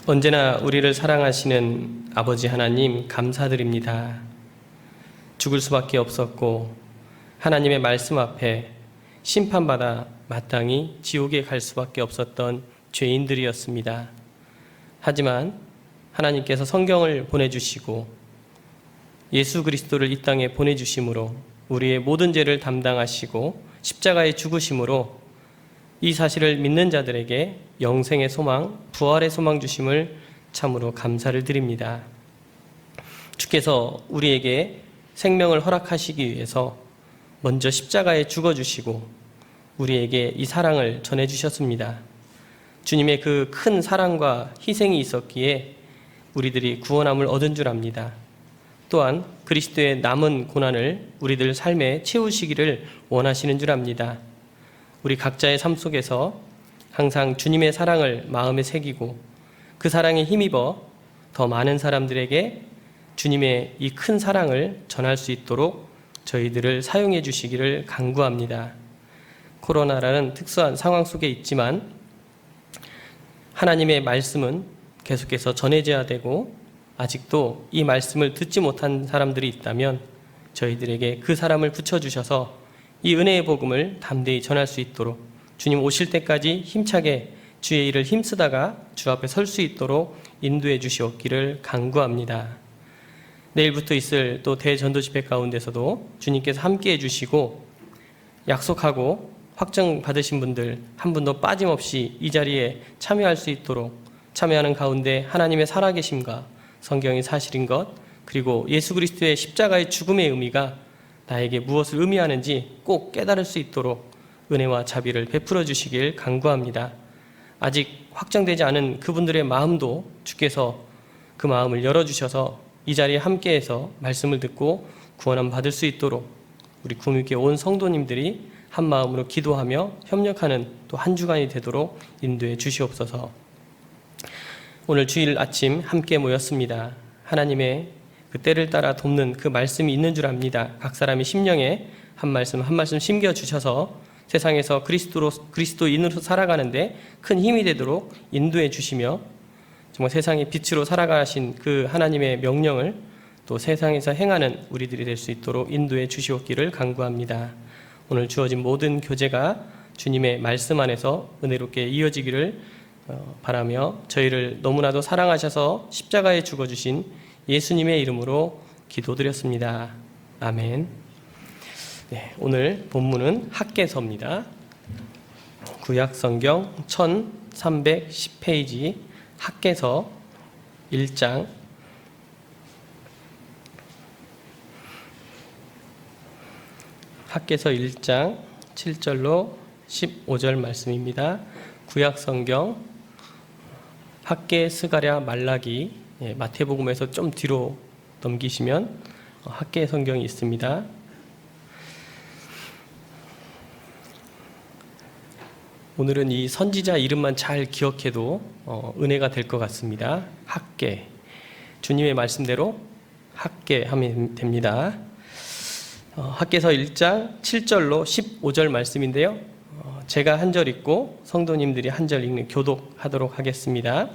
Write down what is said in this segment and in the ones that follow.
언제나 우리를 사랑하시는 아버지 하나님 감사드립니다. 죽을 수밖에 없었고 하나님의 말씀 앞에 심판받아 마땅히 지옥에 갈 수밖에 없었던 죄인들이었습니다. 하지만 하나님께서 성경을 보내주시고 예수 그리스도를 이 땅에 보내주심으로 우리의 모든 죄를 담당하시고 십자가에 죽으심으로 이 사실을 믿는 자들에게 영생의 소망, 부활의 소망 주심을 참으로 감사를 드립니다. 주께서 우리에게 생명을 허락하시기 위해서 먼저 십자가에 죽어주시고 우리에게 이 사랑을 전해주셨습니다. 주님의 그 큰 사랑과 희생이 있었기에 우리들이 구원함을 얻은 줄 압니다. 또한 그리스도의 남은 고난을 우리들 삶에 채우시기를 원하시는 줄 압니다. 우리 각자의 삶 속에서 항상 주님의 사랑을 마음에 새기고 그 사랑에 힘입어 더 많은 사람들에게 주님의 이 큰 사랑을 전할 수 있도록 저희들을 사용해 주시기를 간구합니다. 코로나라는 특수한 상황 속에 있지만 하나님의 말씀은 계속해서 전해져야 되고 아직도 이 말씀을 듣지 못한 사람들이 있다면 저희들에게 그 사람을 붙여주셔서 이 은혜의 복음을 담대히 전할 수 있도록 주님 오실 때까지 힘차게 주의 일을 힘쓰다가 주 앞에 설 수 있도록 인도해 주시옵기를 간구합니다. 내일부터 있을 또 대전도 집회 가운데서도 주님께서 함께해 주시고 약속하고 확정 받으신 분들 한 분도 빠짐없이 이 자리에 참여할 수 있도록 참여하는 가운데 하나님의 살아계심과 성경이 사실인 것 그리고 예수 그리스도의 십자가의 죽음의 의미가 나에게 무엇을 의미하는지 꼭 깨달을 수 있도록 은혜와 자비를 베풀어 주시길 간구합니다. 아직 확정되지 않은 그분들의 마음도 주께서 그 마음을 열어주셔서 이 자리에 함께해서 말씀을 듣고 구원함 받을 수 있도록 우리 구미교회 온 성도님들이 한 마음으로 기도하며 협력하는 또 한 주간이 되도록 인도해 주시옵소서. 오늘 주일 아침 함께 모였습니다. 하나님의 그 때를 따라 돕는 그 말씀이 있는 줄 압니다. 각 사람이 심령에 한 말씀 한 말씀 심겨주셔서 세상에서 그리스도인으로 살아가는데 큰 힘이 되도록 인도해 주시며 정말 세상의 빛으로 살아가신 그 하나님의 명령을 또 세상에서 행하는 우리들이 될 수 있도록 인도해 주시옵기를 간구합니다. 오늘 주어진 모든 교제가 주님의 말씀 안에서 은혜롭게 이어지기를 바라며 저희를 너무나도 사랑하셔서 십자가에 죽어주신 예수님의 이름으로 기도드렸습니다. 아멘. 네, 오늘 본문은 학개서입니다. 구약성경 1310페이지 학개서 1장 학개서 1장 7절로 15절 말씀입니다. 구약성경 학개, 스가랴, 말라기 마태복음에서 좀 뒤로 넘기시면 학개 성경이 있습니다. 오늘은 이 선지자 이름만 잘 기억해도 은혜가 될 것 같습니다. 학개, 주님의 말씀대로 학개 하면 됩니다. 학개서 1장 7절로 15절 말씀인데요. 제가 한 절 읽고 성도님들이 한 절 읽는 교독하도록 하겠습니다.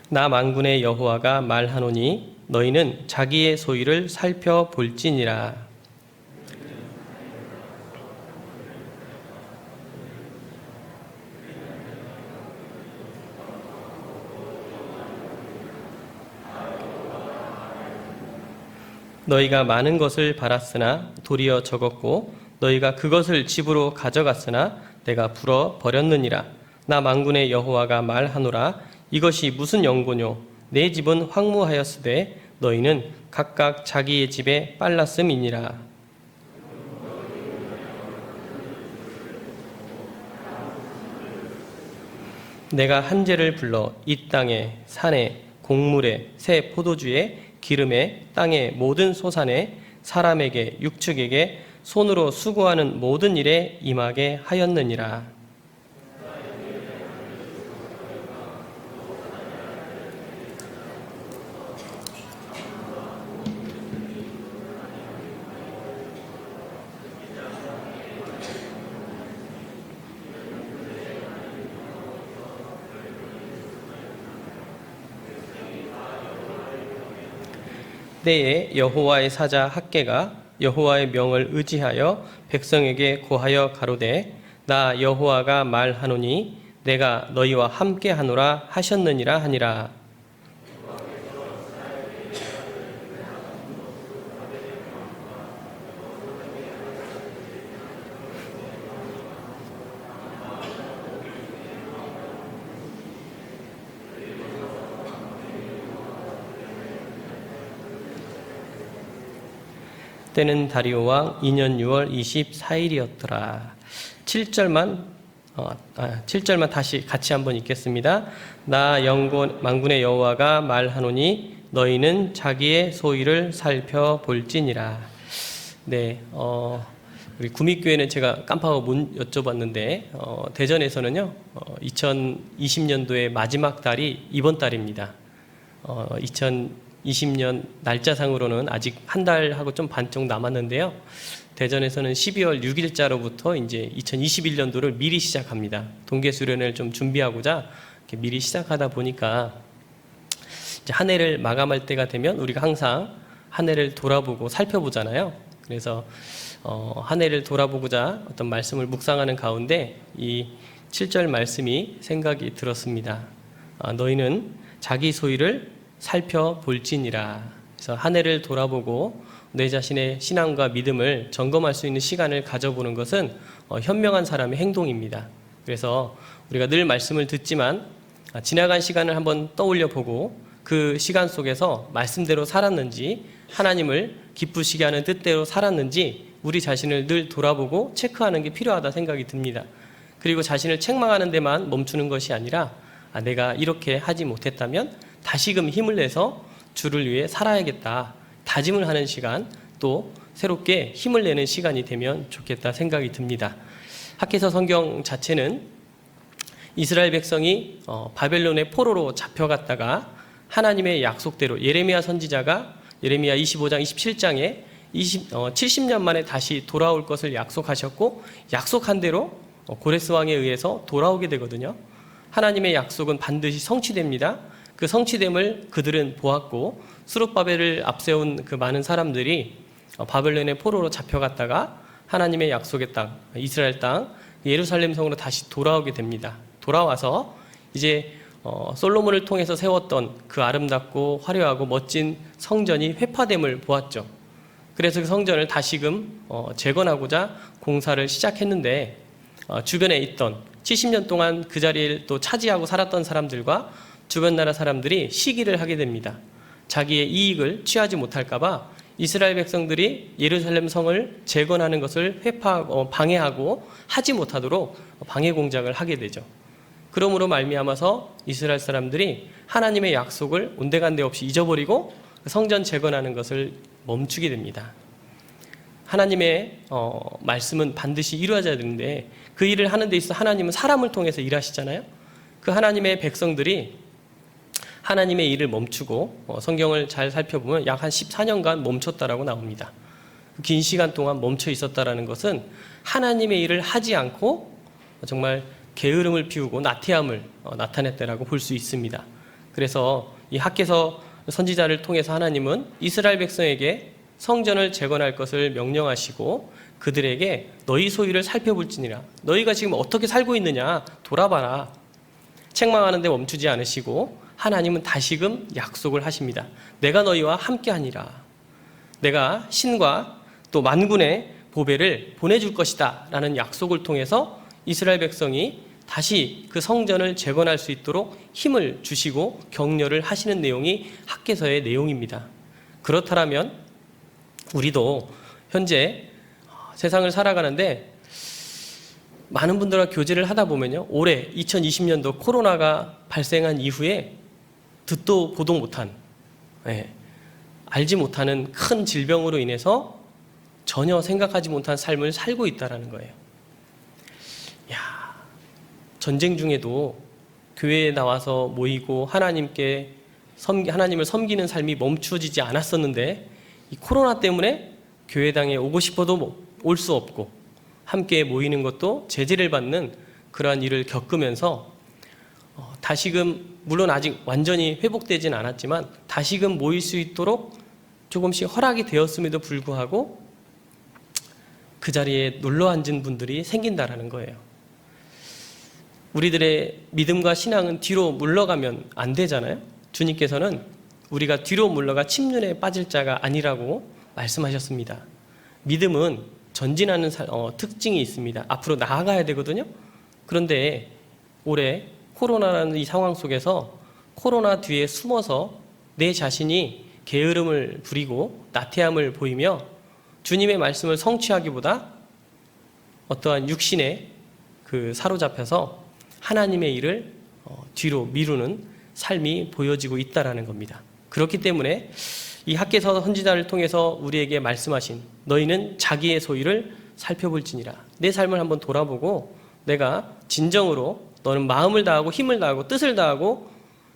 나 만군의 여호와가 말하노니 너희는 자기의 소유를 살펴볼지니라. 너희가 많은 것을 바랐으나 도리어 적었고 너희가 그것을 집으로 가져갔으나 내가 불어 버렸느니라. 나 만군의 여호와가 말하노라. 이것이 무슨 연고뇨? 내 집은 황무하였으되 너희는 각각 자기의 집에 빨랐음이니라. 내가 한제를 불러 이 땅에 산에 곡물에 새 포도주에 기름에 땅의 모든 소산에 사람에게 육축에게 손으로 수고하는 모든 일에 임하게 하였느니라. 때에 여호와의 사자 학개가 여호와의 명을 의지하여 백성에게 고하여 가로되 나 여호와가 말하노니 내가 너희와 함께 하노라 하셨느니라 하니라. 때는 다리오 왕 2년 6월 24일이었더라. 7절만 다시 같이 한번 읽겠습니다. 나 만군의 여호와가 말하노니 너희는 자기의 소유를 살펴볼지니라. 네, 우리 구미교회는 제가 깜빡하고 못 여쭤봤는데 대전에서는요 2020년도의 마지막 달이 이번 달입니다. 2020년 날짜상으로는 아직 한 달하고 좀 반 정도 남았는데요. 대전에서는 12월 6일자로부터 이제 2021년도를 미리 시작합니다. 동계수련을 좀 준비하고자 이렇게 미리 시작하다 보니까 이제 한 해를 마감할 때가 되면 우리가 항상 한 해를 돌아보고 살펴보잖아요. 그래서 한 해를 돌아보고자 어떤 말씀을 묵상하는 가운데 이 7절 말씀이 생각이 들었습니다. 너희는 자기 소유를 살펴볼지니라. 그래서 한 해를 돌아보고 내 자신의 신앙과 믿음을 점검할 수 있는 시간을 가져보는 것은 현명한 사람의 행동입니다. 그래서 우리가 늘 말씀을 듣지만 지나간 시간을 한번 떠올려 보고 그 시간 속에서 말씀대로 살았는지 하나님을 기쁘시게 하는 뜻대로 살았는지 우리 자신을 늘 돌아보고 체크하는 게 필요하다 생각이 듭니다. 그리고 자신을 책망하는 데만 멈추는 것이 아니라 내가 이렇게 하지 못했다면 다시금 힘을 내서 주를 위해 살아야겠다 다짐을 하는 시간, 또 새롭게 힘을 내는 시간이 되면 좋겠다 생각이 듭니다. 학개서 성경 자체는 이스라엘 백성이 바벨론의 포로로 잡혀갔다가 하나님의 약속대로 예레미야 선지자가 예레미야 25장 27장에 70년 만에 다시 돌아올 것을 약속하셨고 약속한 대로 고레스 왕에 의해서 돌아오게 되거든요. 하나님의 약속은 반드시 성취됩니다. 그 성취됨을 그들은 보았고 스룹바벨을 앞세운 그 많은 사람들이 바벨론의 포로로 잡혀갔다가 하나님의 약속의 땅, 이스라엘 땅, 예루살렘 성으로 다시 돌아오게 됩니다. 돌아와서 이제 솔로몬을 통해서 세웠던 그 아름답고 화려하고 멋진 성전이 회파됨을 보았죠. 그래서 그 성전을 다시금 재건하고자 공사를 시작했는데 주변에 있던 70년 동안 그 자리를 또 차지하고 살았던 사람들과 주변 나라 사람들이 시기를 하게 됩니다. 자기의 이익을 취하지 못할까봐 이스라엘 백성들이 예루살렘 성을 재건하는 것을 방해하고 하지 못하도록 방해 공작을 하게 되죠. 그러므로 말미암아서 이스라엘 사람들이 하나님의 약속을 온데간데 없이 잊어버리고 성전 재건하는 것을 멈추게 됩니다. 하나님의 말씀은 반드시 이루어져야 되는데 그 일을 하는 데 있어서 하나님은 사람을 통해서 일하시잖아요. 그 하나님의 백성들이 하나님의 일을 멈추고 성경을 잘 살펴보면 약 한 14년간 멈췄다라고 나옵니다. 긴 시간 동안 멈춰 있었다라는 것은 하나님의 일을 하지 않고 정말 게으름을 피우고 나태함을 나타냈다라고 볼 수 있습니다. 그래서 이 학개서 선지자를 통해서 하나님은 이스라엘 백성에게 성전을 재건할 것을 명령하시고 그들에게 너희 소유를 살펴볼지니라. 너희가 지금 어떻게 살고 있느냐 돌아봐라. 책망하는데 멈추지 않으시고 하나님은 다시금 약속을 하십니다. 내가 너희와 함께하니라. 내가 신과 또 만군의 보배를 보내줄 것이다 라는 약속을 통해서 이스라엘 백성이 다시 그 성전을 재건할 수 있도록 힘을 주시고 격려를 하시는 내용이 학개서의 내용입니다. 그렇다면 우리도 현재 세상을 살아가는데 많은 분들과 교제를 하다 보면요, 올해 2020년도 코로나가 발생한 이후에 듣도 보도 못한, 알지 못하는 큰 질병으로 인해서 전혀 생각하지 못한 삶을 살고 있다는 거예요. 전쟁 중에도 교회에 나와서 모이고 하나님을 섬기는 삶이 멈춰지지 않았었는데 이 코로나 때문에 교회당에 오고 싶어도 올 수 없고 함께 모이는 것도 제재를 받는 그러한 일을 겪으면서 다시금 물론 아직 완전히 회복되진 않았지만 다시금 모일 수 있도록 조금씩 허락이 되었음에도 불구하고 그 자리에 눌러 앉은 분들이 생긴다라는 거예요. 우리들의 믿음과 신앙은 뒤로 물러가면 안 되잖아요. 주님께서는 우리가 뒤로 물러가 침륜에 빠질 자가 아니라고 말씀하셨습니다. 믿음은 전진하는 특징이 있습니다. 앞으로 나아가야 되거든요. 그런데 올해 코로나라는 이 상황 속에서 코로나 뒤에 숨어서 내 자신이 게으름을 부리고 나태함을 보이며 주님의 말씀을 성취하기보다 어떠한 육신에 사로잡혀서 하나님의 일을 뒤로 미루는 삶이 보여지고 있다라는 겁니다. 그렇기 때문에 이 학개서 선지자를 통해서 우리에게 말씀하신 너희는 자기의 소유를 살펴볼지니라. 내 삶을 한번 돌아보고 내가 진정으로 너는 마음을 다하고 힘을 다하고 뜻을 다하고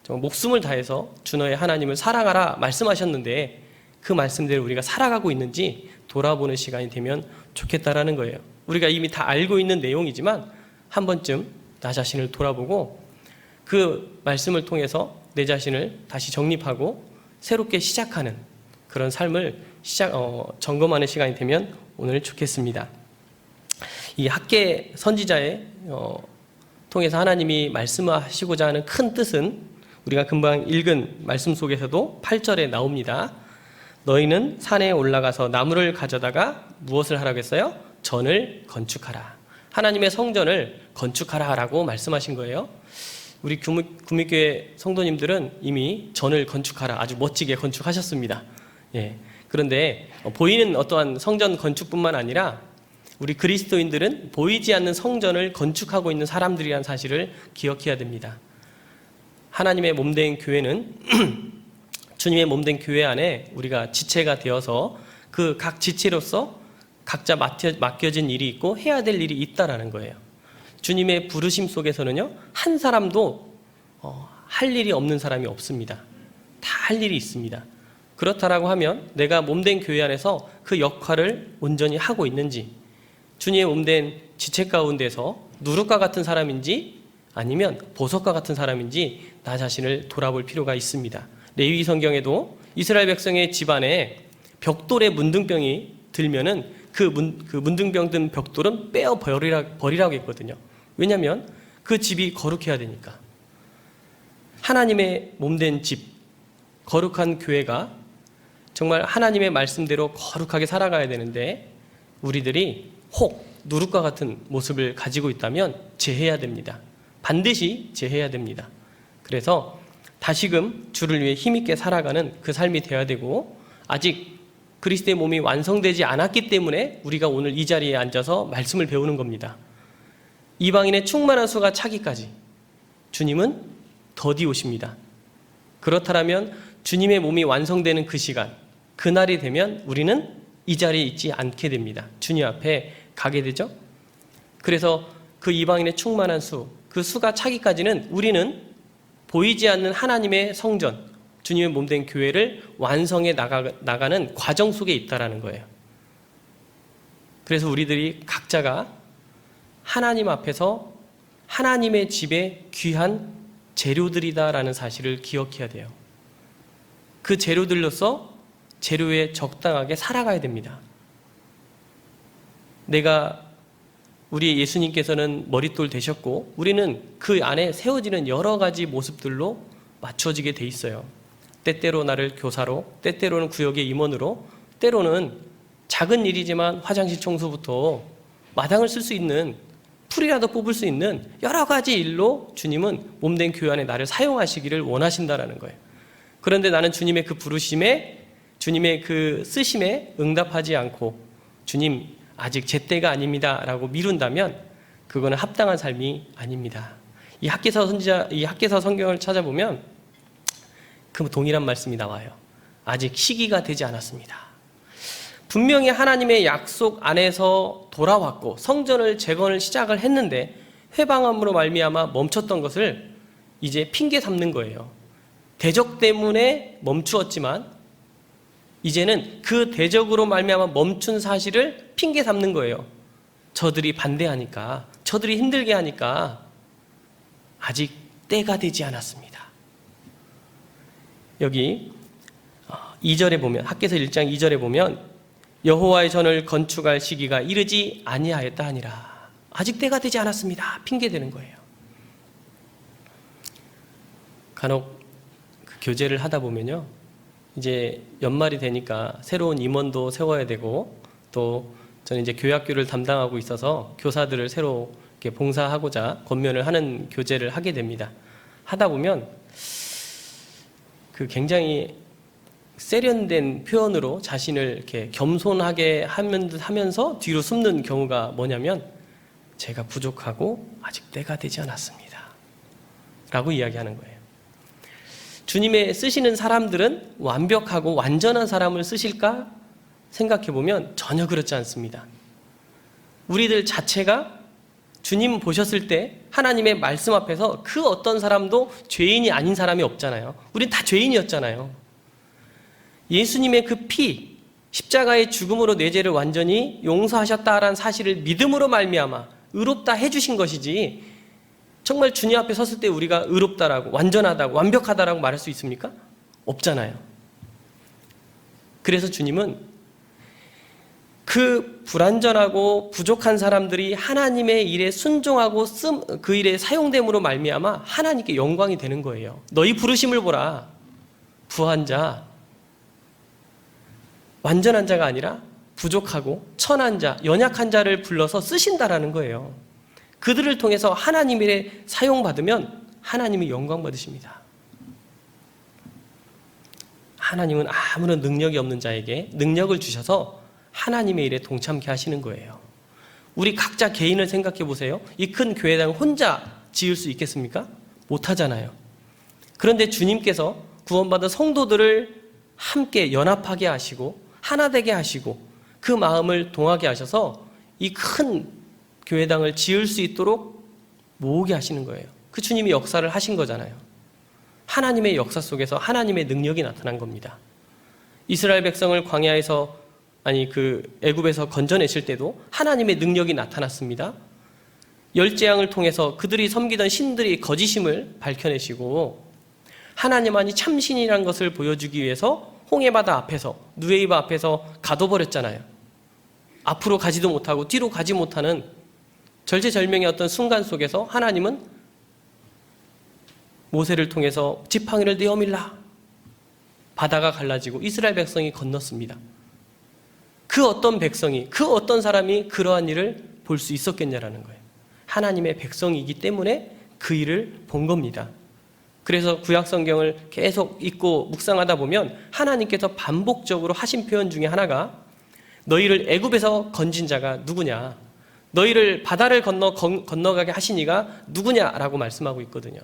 목숨을 다해서 주 너의 하나님을 사랑하라 말씀하셨는데 그 말씀대로 우리가 살아가고 있는지 돌아보는 시간이 되면 좋겠다라는 거예요. 우리가 이미 다 알고 있는 내용이지만 한 번쯤 나 자신을 돌아보고 그 말씀을 통해서 내 자신을 다시 정립하고 새롭게 시작하는 그런 삶을 점검하는 시간이 되면 오늘 좋겠습니다. 이 학개 선지자의 통해서 하나님이 말씀하시고자 하는 큰 뜻은 우리가 금방 읽은 말씀 속에서도 8절에 나옵니다. 너희는 산에 올라가서 나무를 가져다가 무엇을 하라고 했어요? 전을 건축하라. 하나님의 성전을 건축하라라고 말씀하신 거예요. 우리 구미교회 성도님들은 이미 전을 건축하라 아주 멋지게 건축하셨습니다. 예. 그런데 보이는 어떠한 성전 건축뿐만 아니라 우리 그리스도인들은 보이지 않는 성전을 건축하고 있는 사람들이라는 사실을 기억해야 됩니다. 하나님의 몸된 교회는 주님의 몸된 교회 안에 우리가 지체가 되어서 그 각 지체로서 각자 맡겨진 일이 있고 해야 될 일이 있다라는 거예요. 주님의 부르심 속에서는요, 한 사람도 할 일이 없는 사람이 없습니다. 다 할 일이 있습니다. 그렇다라고 하면 내가 몸된 교회 안에서 그 역할을 온전히 하고 있는지, 주님의 몸된 지체 가운데서 누룩과 같은 사람인지 아니면 보석과 같은 사람인지 나 자신을 돌아볼 필요가 있습니다. 레위기 성경에도 이스라엘 백성의 집안에 벽돌에 문둥병이 들면은 그 문둥병 든 벽돌은 빼어 버리라고 했거든요. 왜냐하면 그 집이 거룩해야 되니까. 하나님의 몸된 집, 거룩한 교회가 정말 하나님의 말씀대로 거룩하게 살아가야 되는데 우리들이 혹 누룩과 같은 모습을 가지고 있다면 제해야 됩니다. 반드시 제해야 됩니다. 그래서 다시금 주를 위해 힘있게 살아가는 그 삶이 되어야 되고, 아직 그리스도의 몸이 완성되지 않았기 때문에 우리가 오늘 이 자리에 앉아서 말씀을 배우는 겁니다. 이방인의 충만한 수가 차기까지 주님은 더디 오십니다. 그렇다면 주님의 몸이 완성되는 그 시간, 그날이 되면 우리는 이 자리에 있지 않게 됩니다. 주님 앞에 가게 되죠. 그래서 그 이방인의 충만한 수, 그 수가 차기까지는 우리는 보이지 않는 하나님의 성전, 주님의 몸된 교회를 완성해 나가는 과정 속에 있다라는 거예요. 그래서 우리들이 각자가 하나님 앞에서 하나님의 집에 귀한 재료들이다라는 사실을 기억해야 돼요. 그 재료들로서 재료에 적당하게 살아가야 됩니다. 우리 예수님께서는 머릿돌 되셨고 우리는 그 안에 세워지는 여러 가지 모습들로 맞춰지게 돼 있어요. 때때로 나를 교사로, 때때로는 구역의 임원으로, 때로는 작은 일이지만 화장실 청소부터 마당을 쓸 수 있는, 풀이라도 뽑을 수 있는 여러 가지 일로 주님은 몸된 교회 안에 나를 사용하시기를 원하신다라는 거예요. 그런데 나는 주님의 그 부르심에, 주님의 그 쓰심에 응답하지 않고 주님 아직 제 때가 아닙니다 라고 미룬다면 그거는 합당한 삶이 아닙니다. 이 학개서 성경을 찾아보면 그 동일한 말씀이 나와요. 아직 시기가 되지 않았습니다. 분명히 하나님의 약속 안에서 돌아왔고 성전을 재건을 시작을 했는데 회방함으로 말미암아 멈췄던 것을 이제 핑계 삼는 거예요. 대적 때문에 멈추었지만 이제는 그 대적으로 말미암아 멈춘 사실을 핑계 삼는 거예요. 저들이 반대하니까, 저들이 힘들게 하니까 아직 때가 되지 않았습니다. 여기 2절에 보면, 학개서 1장 2절에 보면 여호와의 전을 건축할 시기가 이르지 아니하였다 하니라. 아직 때가 되지 않았습니다. 핑계대는 거예요. 간혹 그 교제를 하다 보면요, 이제 연말이 되니까 새로운 임원도 세워야 되고, 또 저는 이제 교학교를 담당하고 있어서 교사들을 새로 이렇게 봉사하고자 권면을 하는 교제를 하게 됩니다. 하다 보면 그 굉장히 세련된 표현으로 자신을 이렇게 겸손하게 하면서 뒤로 숨는 경우가 뭐냐면, 제가 부족하고 아직 때가 되지 않았습니다 라고 이야기하는 거예요. 주님의 쓰시는 사람들은 완벽하고 완전한 사람을 쓰실까 생각해 보면 전혀 그렇지 않습니다. 우리들 자체가 주님 보셨을 때 하나님의 말씀 앞에서 그 어떤 사람도 죄인이 아닌 사람이 없잖아요. 우린 다 죄인이었잖아요. 예수님의 그 피, 십자가의 죽음으로 내 죄를 완전히 용서하셨다라는 사실을 믿음으로 말미암아 의롭다 해주신 것이지, 정말 주님 앞에 섰을 때 우리가 의롭다라고, 완전하다고, 완벽하다라고 말할 수 있습니까? 없잖아요. 그래서 주님은 그 불완전하고 부족한 사람들이 하나님의 일에 순종하고 그 일에 사용됨으로 말미암아 하나님께 영광이 되는 거예요. 너희 부르심을 보라. 부한 자, 완전한 자가 아니라 부족하고 천한 자, 연약한 자를 불러서 쓰신다라는 거예요. 그들을 통해서 하나님 일에 사용받으면 하나님이 영광 받으십니다. 하나님은 아무런 능력이 없는 자에게 능력을 주셔서 하나님의 일에 동참케 하시는 거예요. 우리 각자 개인을 생각해 보세요. 이 큰 교회당 혼자 지을 수 있겠습니까? 못하잖아요. 그런데 주님께서 구원받은 성도들을 함께 연합하게 하시고 하나 되게 하시고 그 마음을 동하게 하셔서 이 큰 교회당을 지을 수 있도록 모으게 하시는 거예요. 그 주님이 역사를 하신 거잖아요. 하나님의 역사 속에서 하나님의 능력이 나타난 겁니다. 이스라엘 백성을 광야에서, 애굽에서 건져내실 때도 하나님의 능력이 나타났습니다. 열재앙을 통해서 그들이 섬기던 신들이 거짓임을 밝혀내시고, 하나님만이 참신이라는 것을 보여주기 위해서 홍해바다 앞에서, 누에이바 앞에서 가둬버렸잖아요. 앞으로 가지도 못하고 뒤로 가지 못하는 절체절명의 어떤 순간 속에서 하나님은 모세를 통해서 지팡이를 내어밀라, 바다가 갈라지고 이스라엘 백성이 건넜습니다. 그 어떤 백성이, 그 어떤 사람이 그러한 일을 볼 수 있었겠냐라는 거예요. 하나님의 백성이기 때문에 그 일을 본 겁니다. 그래서 구약 성경을 계속 읽고 묵상하다 보면 하나님께서 반복적으로 하신 표현 중에 하나가, 너희를 애굽에서 건진 자가 누구냐, 너희를 바다를 건너가게 하신 이가 누구냐라고 말씀하고 있거든요.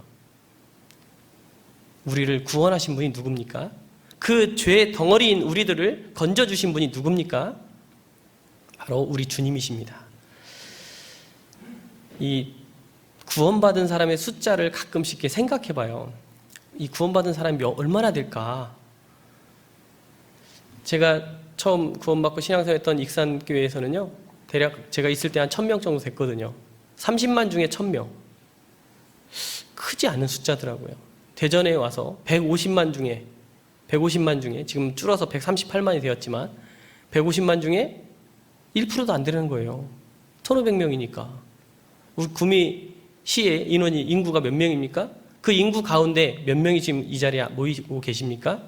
우리를 구원하신 분이 누굽니까? 그 죄의 덩어리인 우리들을 건져주신 분이 누굽니까? 바로 우리 주님이십니다. 이 구원받은 사람의 숫자를 가끔씩 이렇게 생각해 봐요. 이 구원받은 사람이 얼마나 될까? 제가 처음 구원받고 신앙생활했던 익산교회에서는요, 대략 제가 있을 때 한 1000명 정도 됐거든요. 30만 중에 1000명. 크지 않은 숫자더라고요. 대전에 와서 150만 중에 지금 줄어서 138만이 되었지만 150만 중에 1%도 안 되는 거예요. 1500명이니까. 우리 구미시의 인구가 몇 명입니까? 그 인구 가운데 몇 명이 지금 이 자리에 모이고 계십니까?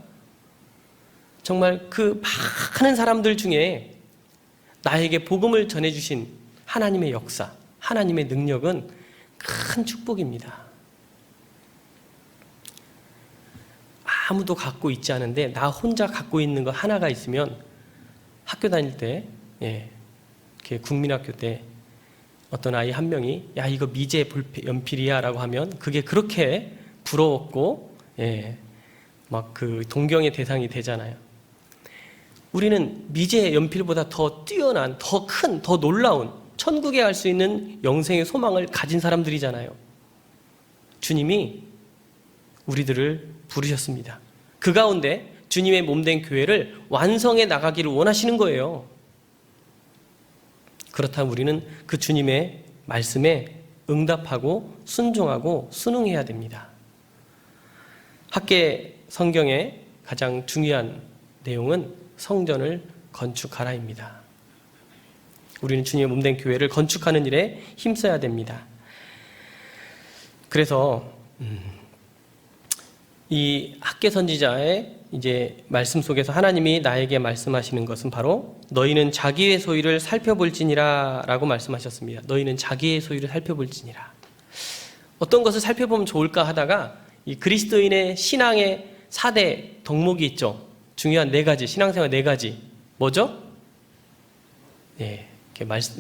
정말 그 많은 사람들 중에 나에게 복음을 전해주신 하나님의 역사, 하나님의 능력은 큰 축복입니다. 아무도 갖고 있지 않은데 나 혼자 갖고 있는 거 하나가 있으면, 학교 다닐 때, 국민학교 때 어떤 아이 한 명이 야, 이거 미제 연필이야 라고 하면 그게 그렇게 부러웠고, 막 그 동경의 대상이 되잖아요. 우리는 미제 연필보다 더 뛰어난, 더 큰, 더 놀라운 천국에 갈 수 있는 영생의 소망을 가진 사람들이잖아요. 주님이 우리들을 부르셨습니다. 그 가운데 주님의 몸된 교회를 완성해 나가기를 원하시는 거예요. 그렇다면 우리는 그 주님의 말씀에 응답하고 순종하고 순응해야 됩니다. 학계 성경의 가장 중요한 내용은 성전을 건축하라입니다. 우리는 주님의 몸된 교회를 건축하는 일에 힘써야 됩니다. 그래서 이 학개 선지자의 이제 말씀 속에서 하나님이 나에게 말씀하시는 것은 바로 너희는 자기의 소유를 살펴볼지니라 라고 말씀하셨습니다. 너희는 자기의 소유를 살펴볼지니라. 어떤 것을 살펴보면 좋을까 하다가 이 그리스도인의 신앙의 4대 덕목이 있죠. 중요한 4가지, 신앙생활 4가지. 뭐죠? 예,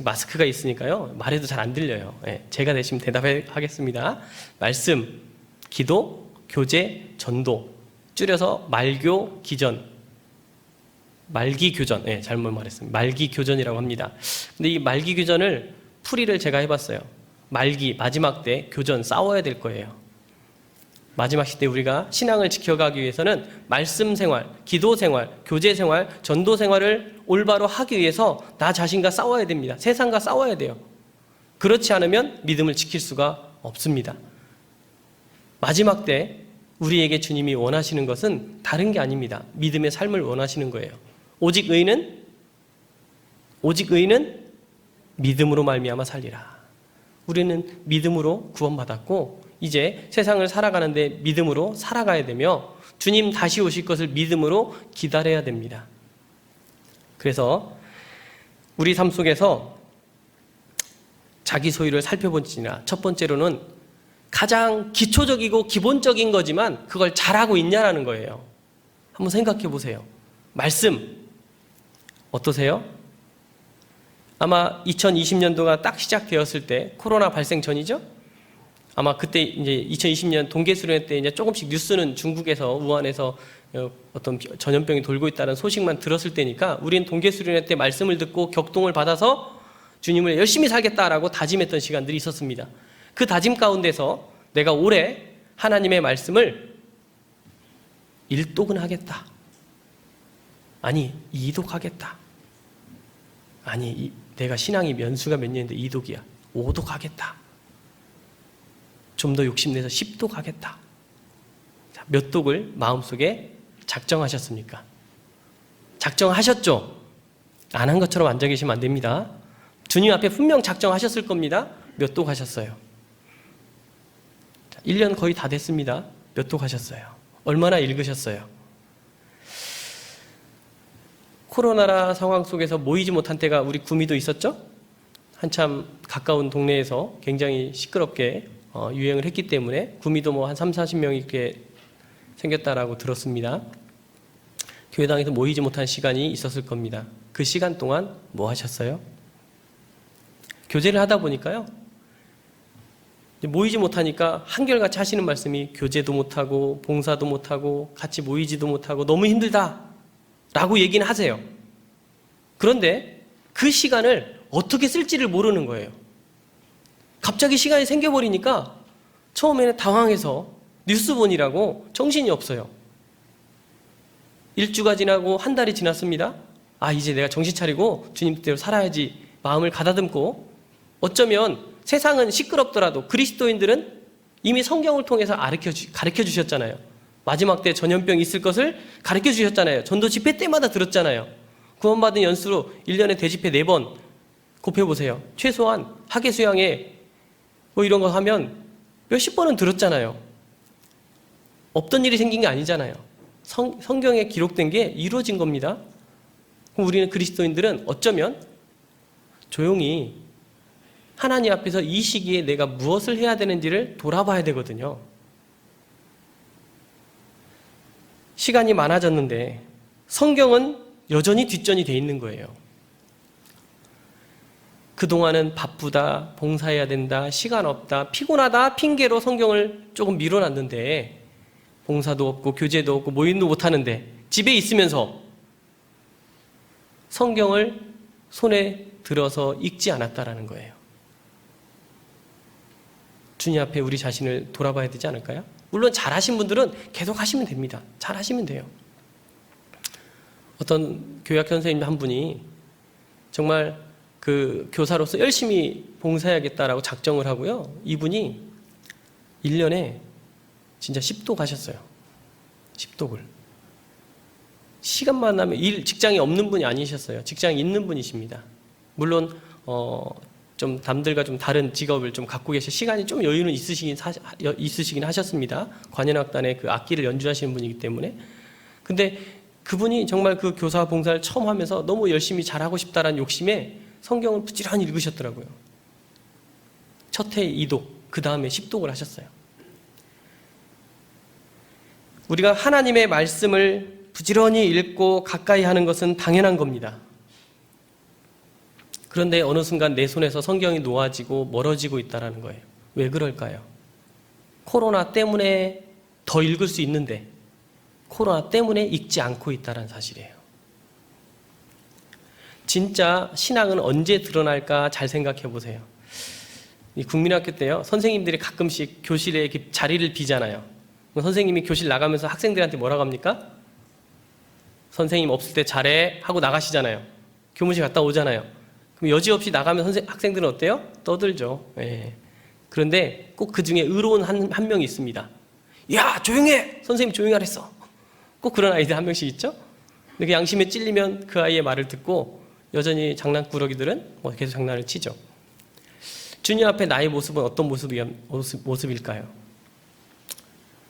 마스크가 있으니까요. 말해도 잘 안 들려요. 예, 제가 대신 대답하겠습니다. 말씀, 기도, 교제, 전도. 줄여서 말교, 기전. 말기교전. 예, 잘못 말했습니다. 말기교전이라고 합니다. 근데 이 말기교전을 풀이를 제가 해봤어요. 말기, 마지막 때 교전 싸워야 될 거예요. 마지막 시대 우리가 신앙을 지켜가기 위해서는 말씀 생활, 기도 생활, 교제 생활, 전도 생활을 올바로 하기 위해서 나 자신과 싸워야 됩니다. 세상과 싸워야 돼요. 그렇지 않으면 믿음을 지킬 수가 없습니다. 마지막 때 우리에게 주님이 원하시는 것은 다른 게 아닙니다. 믿음의 삶을 원하시는 거예요. 오직 의인은 믿음으로 말미암아 살리라. 우리는 믿음으로 구원받았고 이제 세상을 살아가는데 믿음으로 살아가야 되며 주님 다시 오실 것을 믿음으로 기다려야 됩니다. 그래서 우리 삶 속에서 자기 소유를 살펴본지나 첫 번째로는 가장 기초적이고 기본적인 거지만 그걸 잘하고 있냐라는 거예요. 한번 생각해 보세요. 말씀 어떠세요? 아마 2020년도가 딱 시작되었을 때 코로나 발생 전이죠? 아마 그때 이제 2020년 동계수련 때 이제 조금씩 뉴스는 중국에서 우한에서 어떤 전염병이 돌고 있다는 소식만 들었을 때니까 우리는 동계수련 때 말씀을 듣고 격동을 받아서 주님을 열심히 살겠다라고 다짐했던 시간들이 있었습니다. 그 다짐 가운데서 내가 올해 하나님의 말씀을 1독은 하겠다. 아니 2독 하겠다. 아니 내가 신앙이 연수가 몇 년인데 2독이야. 5독 하겠다. 좀 더 욕심내서 10독 하겠다. 자, 몇 독을 마음속에 작정하셨습니까? 작정하셨죠? 안 한 것처럼 앉아 계시면 안 됩니다. 주님 앞에 분명 작정하셨을 겁니다. 몇 독 하셨어요? 자, 1년 거의 다 됐습니다. 몇 독 하셨어요? 얼마나 읽으셨어요? 코로나 상황 속에서 모이지 못한 때가 우리 구미도 있었죠? 한참 가까운 동네에서 굉장히 시끄럽게 유행을 했기 때문에 구미도 뭐 한 30-40명이 이렇게 생겼다라고 들었습니다. 교회당에서 모이지 못한 시간이 있었을 겁니다. 그 시간 동안 뭐 하셨어요? 교제를 하다 보니까요. 모이지 못하니까 한결같이 하시는 말씀이 교제도 못하고 봉사도 못하고 같이 모이지도 못하고 너무 힘들다 라고 얘기는 하세요. 그런데 그 시간을 어떻게 쓸지를 모르는 거예요. 갑자기 시간이 생겨버리니까 처음에는 당황해서 뉴스 보느라고 정신이 없어요. 1주가 지나고 한 달이 지났습니다. 아, 이제 내가 정신 차리고 주님 뜻대로 살아야지 마음을 가다듬고 어쩌면 세상은 시끄럽더라도 그리스도인들은 이미 성경을 통해서 가르쳐 주셨잖아요. 마지막 때 전염병이 있을 것을 가르쳐 주셨잖아요. 전도 집회 때마다 들었잖아요. 구원받은 연수로 1년에 대집회 4번 곱해보세요. 최소한 학예 수양회 뭐 이런 거 하면 몇십 번은 들었잖아요. 없던 일이 생긴 게 아니잖아요. 성경에 기록된 게 이루어진 겁니다. 그럼 우리는 그리스도인들은 어쩌면 조용히 하나님 앞에서 이 시기에 내가 무엇을 해야 되는지를 돌아봐야 되거든요. 시간이 많아졌는데 성경은 여전히 뒷전이 돼 있는 거예요. 그동안은 바쁘다, 봉사해야 된다, 시간 없다, 피곤하다 핑계로 성경을 조금 밀어놨는데 봉사도 없고 교제도 없고 모임도 못하는데 집에 있으면서 성경을 손에 들어서 읽지 않았다라는 거예요. 주님 앞에 우리 자신을 돌아봐야 되지 않을까요? 물론 잘하신 분들은 계속 하시면 됩니다. 잘하시면 돼요. 어떤 교회학교 선생님 한 분이 정말 그 교사로서 열심히 봉사해야겠다라고 작정을 하고요. 이분이 1년에 진짜 10독 하셨어요. 10독을. 시간만 나면 직장이 없는 분이 아니셨어요. 직장이 있는 분이십니다. 물론 좀 남들과 좀 다른 직업을 좀 갖고 계셔 시간이 좀 여유는 있으시긴 하셨습니다. 관현악단의 그 악기를 연주하시는 분이기 때문에. 근데 그분이 정말 그 교사 봉사를 처음 하면서 너무 열심히 잘하고 싶다라는 욕심에 성경을 부지런히 읽으셨더라고요. 첫 해 2독, 그 다음에 10독을 하셨어요. 우리가 하나님의 말씀을 부지런히 읽고 가까이 하는 것은 당연한 겁니다. 그런데 어느 순간 내 손에서 성경이 놓아지고 멀어지고 있다는 거예요. 왜 그럴까요? 코로나 때문에 더 읽을 수 있는데 코로나 때문에 읽지 않고 있다는 사실이에요. 진짜 신앙은 언제 드러날까 잘 생각해 보세요. 이 국민학교 때요, 선생님들이 가끔씩 교실에 이렇게 자리를 비잖아요. 선생님이 교실 나가면서 학생들한테 뭐라고 합니까? 선생님 없을 때 잘해 하고 나가시잖아요. 교무실 갔다 오잖아요. 그럼 여지없이 나가면 학생들은 어때요? 떠들죠. 예. 그런데 꼭 그 중에 의로운 한 명이 있습니다. 야, 조용해! 선생님 조용하랬어. 꼭 그런 아이들 한 명씩 있죠? 근데 그 양심에 찔리면 그 아이의 말을 듣고 여전히 장난꾸러기들은 계속 장난을 치죠. 주님 앞에 나의 모습은 어떤 모습일까요?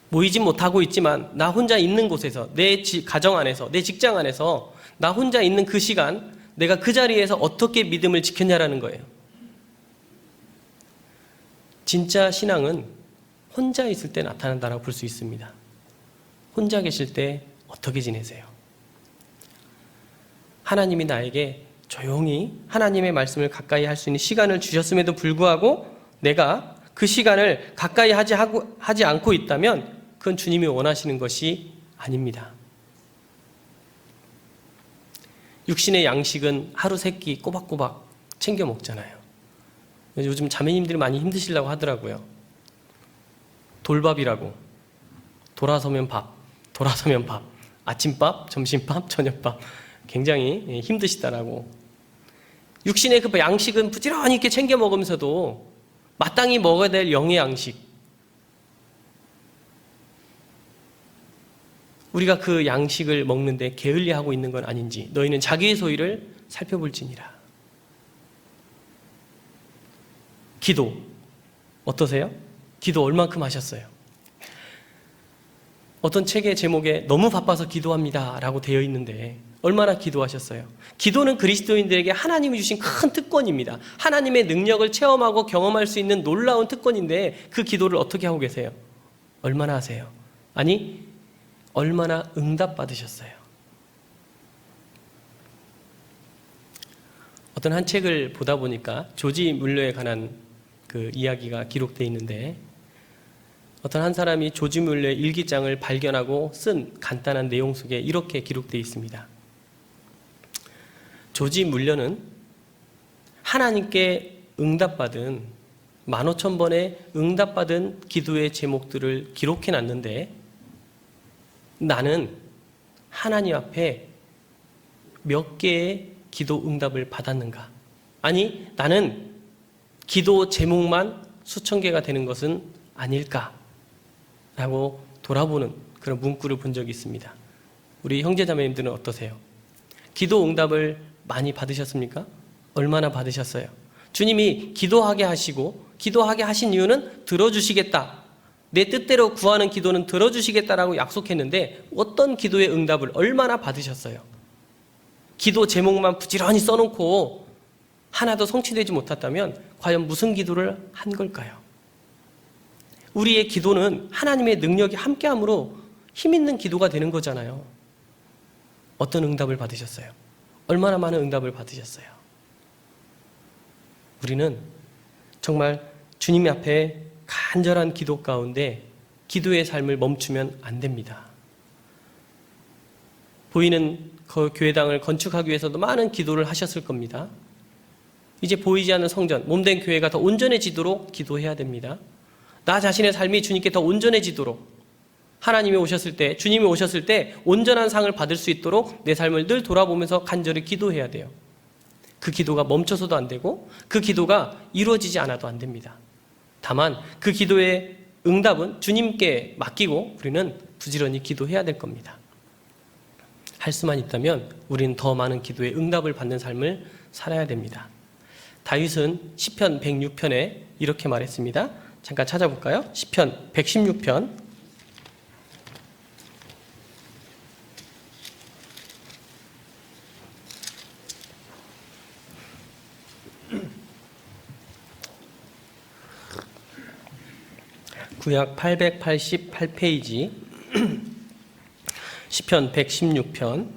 모이진 못하고 있지만 나 혼자 있는 곳에서, 내 가정 안에서, 내 직장 안에서 나 혼자 있는 그 시간, 내가 그 자리에서 어떻게 믿음을 지켰냐라는 거예요. 진짜 신앙은 혼자 있을 때 나타난다고 볼 수 있습니다. 혼자 계실 때 어떻게 지내세요? 하나님이 나에게 조용히 하나님의 말씀을 가까이 할 수 있는 시간을 주셨음에도 불구하고 내가 그 시간을 가까이 하지 않고 있다면 그건 주님이 원하시는 것이 아닙니다. 육신의 양식은 하루 세 끼 꼬박꼬박 챙겨 먹잖아요. 요즘 자매님들이 많이 힘드시려고 하더라고요. 돌밥이라고. 돌아서면 밥, 아침밥, 점심밥, 저녁밥. 굉장히 힘드시다라고. 육신의 그 양식은 부지런히 이렇게 챙겨 먹으면서도 마땅히 먹어야 될 영의 양식, 우리가 그 양식을 먹는데 게을리하고 있는 건 아닌지 너희는 자기의 소위를 살펴볼지니라. 기도 어떠세요? 기도 얼만큼 하셨어요? 어떤 책의 제목에 너무 바빠서 기도합니다 라고 되어 있는데 얼마나 기도하셨어요? 기도는 그리스도인들에게 하나님이 주신 큰 특권입니다. 하나님의 능력을 체험하고 경험할 수 있는 놀라운 특권인데 그 기도를 어떻게 하고 계세요? 얼마나 하세요? 아니, 얼마나 응답받으셨어요? 어떤 한 책을 보다 보니까 조지 뮬러에 관한 그 이야기가 기록되어 있는데 어떤 한 사람이 조지 뮬러의 일기장을 발견하고 쓴 간단한 내용 속에 이렇게 기록되어 있습니다. 조지 뮬러는 하나님께 응답받은 15,000번의 응답받은 기도의 제목들을 기록해 놨는데 나는 하나님 앞에 몇 개의 기도 응답을 받았는가? 아니, 나는 기도 제목만 수천 개가 되는 것은 아닐까? 라고 돌아보는 그런 문구를 본 적이 있습니다. 우리 형제자매님들은 어떠세요? 기도 응답을 많이 받으셨습니까? 얼마나 받으셨어요? 주님이 기도하게 하시고 기도하게 하신 이유는 들어주시겠다. 내 뜻대로 구하는 기도는 들어주시겠다라고 약속했는데 어떤 기도의 응답을 얼마나 받으셨어요? 기도 제목만 부지런히 써놓고 하나도 성취되지 못했다면 과연 무슨 기도를 한 걸까요? 우리의 기도는 하나님의 능력이 함께함으로 힘있는 기도가 되는 거잖아요. 어떤 응답을 받으셨어요? 얼마나 많은 응답을 받으셨어요? 우리는 정말 주님 앞에 간절한 기도 가운데 기도의 삶을 멈추면 안 됩니다. 보이는 그 교회당을 건축하기 위해서도 많은 기도를 하셨을 겁니다. 이제 보이지 않는 성전, 몸된 교회가 더 온전해지도록 기도해야 됩니다. 나 자신의 삶이 주님께 더 온전해지도록 하나님이 오셨을 때, 주님이 오셨을 때 온전한 상을 받을 수 있도록 내 삶을 늘 돌아보면서 간절히 기도해야 돼요. 그 기도가 멈춰서도 안 되고 그 기도가 이루어지지 않아도 안 됩니다. 다만 그 기도의 응답은 주님께 맡기고 우리는 부지런히 기도해야 될 겁니다. 할 수만 있다면 우리는 더 많은 기도에 응답을 받는 삶을 살아야 됩니다. 다윗은 시편 106편에 이렇게 말했습니다. 잠깐 찾아볼까요? 시편 116편 구약 888페이지 시편 116편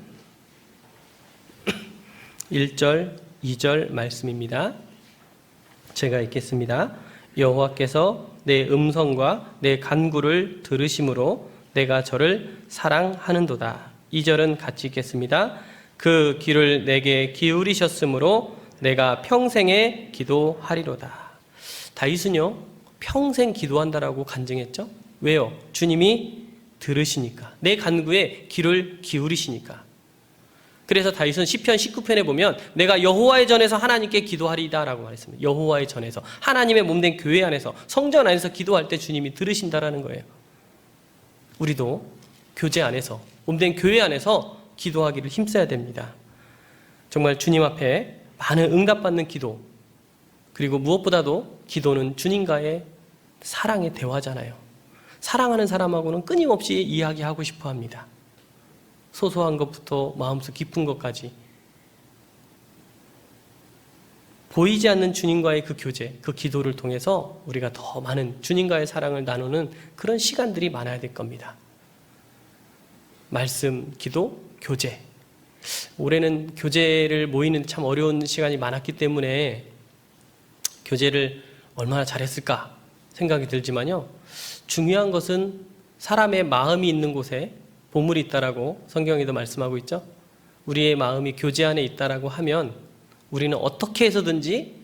1절, 2절 말씀입니다. 제가 읽겠습니다. 여호와께서 내 음성과 내 간구를 들으심으로 내가 저를 사랑하는도다. 2절은 같이 읽겠습니다. 그 귀를 내게 기울이셨으므로 내가 평생에 기도하리로다. 다윗은요, 평생 기도한다라고 간증했죠. 왜요? 주님이 들으시니까, 내 간구에 귀를 기울이시니까. 그래서 다윗은 시편 19편에 보면 내가 여호와의 전에서 하나님께 기도하리다라고 말했습니다. 여호와의 전에서, 하나님의 몸된 교회 안에서, 성전 안에서 기도할 때 주님이 들으신다라는 거예요. 우리도 교제 안에서, 몸된 교회 안에서 기도하기를 힘써야 됩니다. 정말 주님 앞에 많은 응답받는 기도, 그리고 무엇보다도 기도는 주님과의 사랑의 대화잖아요. 사랑하는 사람하고는 끊임없이 이야기하고 싶어 합니다. 소소한 것부터 마음속 깊은 것까지. 보이지 않는 주님과의 그 교제, 그 기도를 통해서 우리가 더 많은 주님과의 사랑을 나누는 그런 시간들이 많아야 될 겁니다. 말씀, 기도, 교제. 올해는 교제를 모이는 참 어려운 시간이 많았기 때문에 교제를 얼마나 잘했을까 생각이 들지만요, 중요한 것은 사람의 마음이 있는 곳에 보물이 있다라고 성경에도 말씀하고 있죠. 우리의 마음이 교제 안에 있다라고 하면 우리는 어떻게 해서든지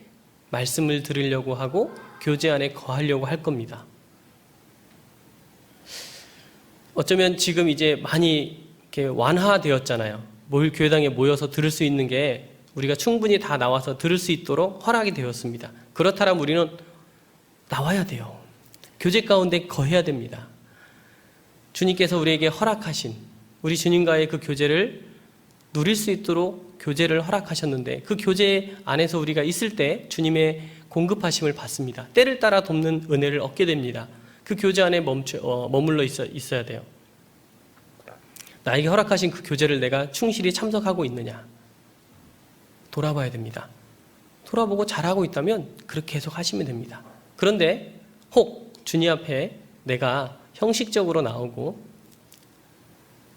말씀을 들으려고 하고 교제 안에 거하려고 할 겁니다. 어쩌면 지금 이제 많이 이렇게 완화되었잖아요. 교회당에 모여서 들을 수 있는 게 우리가 충분히 다 나와서 들을 수 있도록 허락이 되었습니다. 그렇다면 우리는 나와야 돼요. 교제 가운데 거해야 됩니다. 주님께서 우리에게 허락하신 우리 주님과의 그 교제를 누릴 수 있도록 교제를 허락하셨는데, 그 교제 안에서 우리가 있을 때 주님의 공급하심을 받습니다. 때를 따라 돕는 은혜를 얻게 됩니다. 그 교제 안에 머물러 있어야 돼요. 나에게 허락하신 그 교제를 내가 충실히 참석하고 있느냐, 돌아봐야 됩니다. 돌아보고 잘하고 있다면 그렇게 계속 하시면 됩니다. 그런데 혹 주님 앞에 내가 형식적으로 나오고,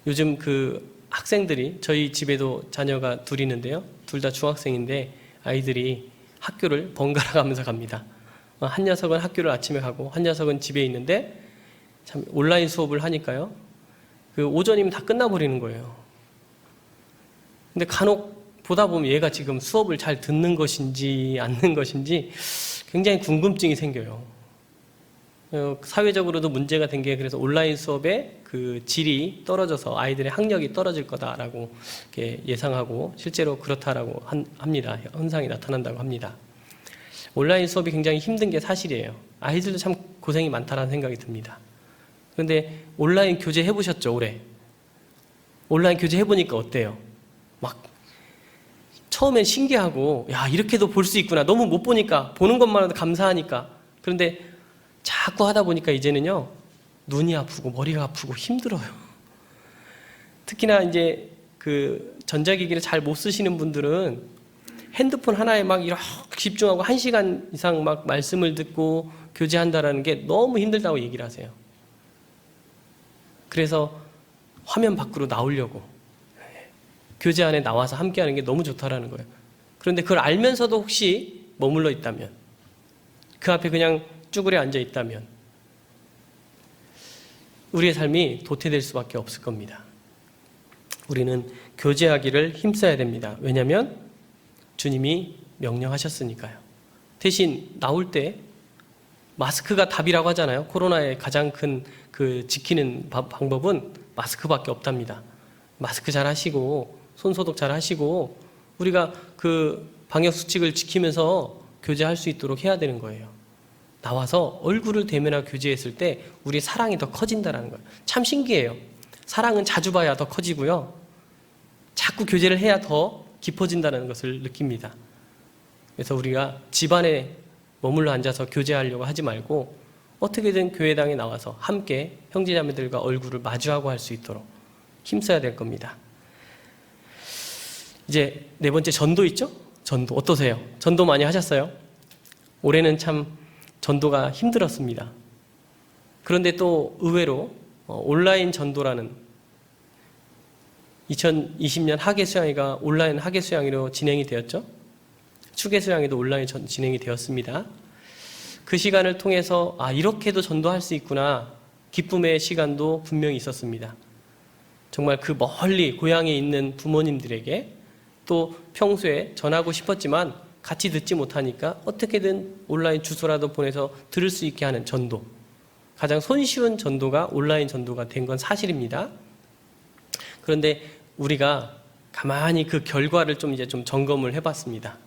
요즘 그 학생들이, 저희 집에도 자녀가 둘 있는데요, 둘 다 중학생인데 아이들이 학교를 번갈아 가면서 갑니다. 한 녀석은 학교를 아침에 가고 한 녀석은 집에 있는데, 참 온라인 수업을 하니까요, 그 오전이면 다 끝나버리는 거예요. 근데 간혹 보다 보면 얘가 지금 수업을 잘 듣는 것인지 않는 것인지 굉장히 궁금증이 생겨요. 사회적으로도 문제가 된 게, 그래서 온라인 수업의 그 질이 떨어져서 아이들의 학력이 떨어질 거다라고 이렇게 예상하고, 실제로 그렇다라고 합니다. 현상이 나타난다고 합니다. 온라인 수업이 굉장히 힘든 게 사실이에요. 아이들도 참 고생이 많다라는 생각이 듭니다. 그런데 온라인 교제 해보셨죠, 올해? 온라인 교제 해보니까 어때요? 막 처음엔 신기하고, 야, 이렇게도 볼 수 있구나. 너무 못 보니까, 보는 것만으로도 감사하니까. 그런데 자꾸 하다 보니까 이제는요, 눈이 아프고 머리가 아프고 힘들어요. 특히나 이제 그 전자기기를 잘 못 쓰시는 분들은 핸드폰 하나에 막 이렇게 집중하고 1시간 이상 막 말씀을 듣고 교제한다라는 게 너무 힘들다고 얘기를 하세요. 그래서 화면 밖으로 나오려고, 교제 안에 나와서 함께하는 게 너무 좋다라는 거예요. 그런데 그걸 알면서도 혹시 머물러 있다면, 그 앞에 그냥 쭈그려 앉아 있다면 우리의 삶이 도태될 수밖에 없을 겁니다. 우리는 교제하기를 힘써야 됩니다. 왜냐하면 주님이 명령하셨으니까요. 대신 나올 때 마스크가 답이라고 하잖아요. 코로나의 가장 큰 그 지키는 방법은 마스크밖에 없답니다. 마스크 잘 하시고 손 소독 잘 하시고 우리가 그 방역 수칙을 지키면서 교제할 수 있도록 해야 되는 거예요. 나와서 얼굴을 대면하고 교제했을 때 우리 사랑이 더 커진다는 거예요. 참 신기해요. 사랑은 자주 봐야 더 커지고요, 자꾸 교제를 해야 더 깊어진다는 것을 느낍니다. 그래서 우리가 집안에 머물러 앉아서 교제하려고 하지 말고 어떻게든 교회당에 나와서 함께 형제자매들과 얼굴을 마주하고 할 수 있도록 힘써야 될 겁니다. 이제 네 번째, 전도 있죠? 전도 어떠세요? 전도 많이 하셨어요? 올해는 참 전도가 힘들었습니다. 그런데 또 의외로 온라인 전도라는 2020년 학예수양회가 온라인 학예수양회로 진행이 되었죠. 축예수양회도 온라인 진행이 되었습니다. 그 시간을 통해서 이렇게도 전도할 수 있구나, 기쁨의 시간도 분명히 있었습니다. 정말 그 멀리 고향에 있는 부모님들에게 또 평소에 전하고 싶었지만 같이 듣지 못하니까 어떻게든 온라인 주소라도 보내서 들을 수 있게 하는 전도, 가장 손쉬운 전도가 온라인 전도가 된 건 사실입니다. 그런데 우리가 가만히 그 결과를 좀 점검을 해봤습니다.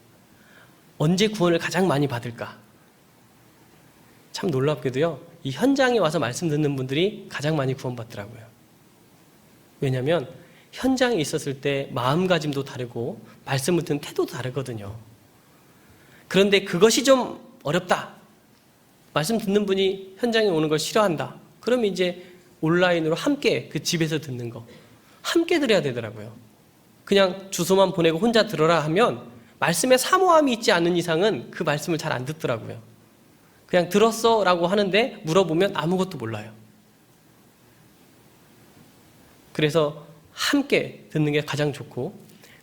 언제 구원을 가장 많이 받을까? 참 놀랍게도요, 이 현장에 와서 말씀 듣는 분들이 가장 많이 구원받더라고요. 왜냐하면 현장에 있었을 때 마음가짐도 다르고 말씀을 듣는 태도도 다르거든요. 그런데 그것이 좀 어렵다, 말씀 듣는 분이 현장에 오는 걸 싫어한다, 그러면 이제 온라인으로 함께 그 집에서 듣는 거 함께 들어야 되더라고요. 그냥 주소만 보내고 혼자 들어라 하면 말씀에 사모함이 있지 않은 이상은 그 말씀을 잘 안 듣더라고요. 그냥 들었어 라고 하는데 물어보면 아무것도 몰라요. 그래서 함께 듣는 게 가장 좋고,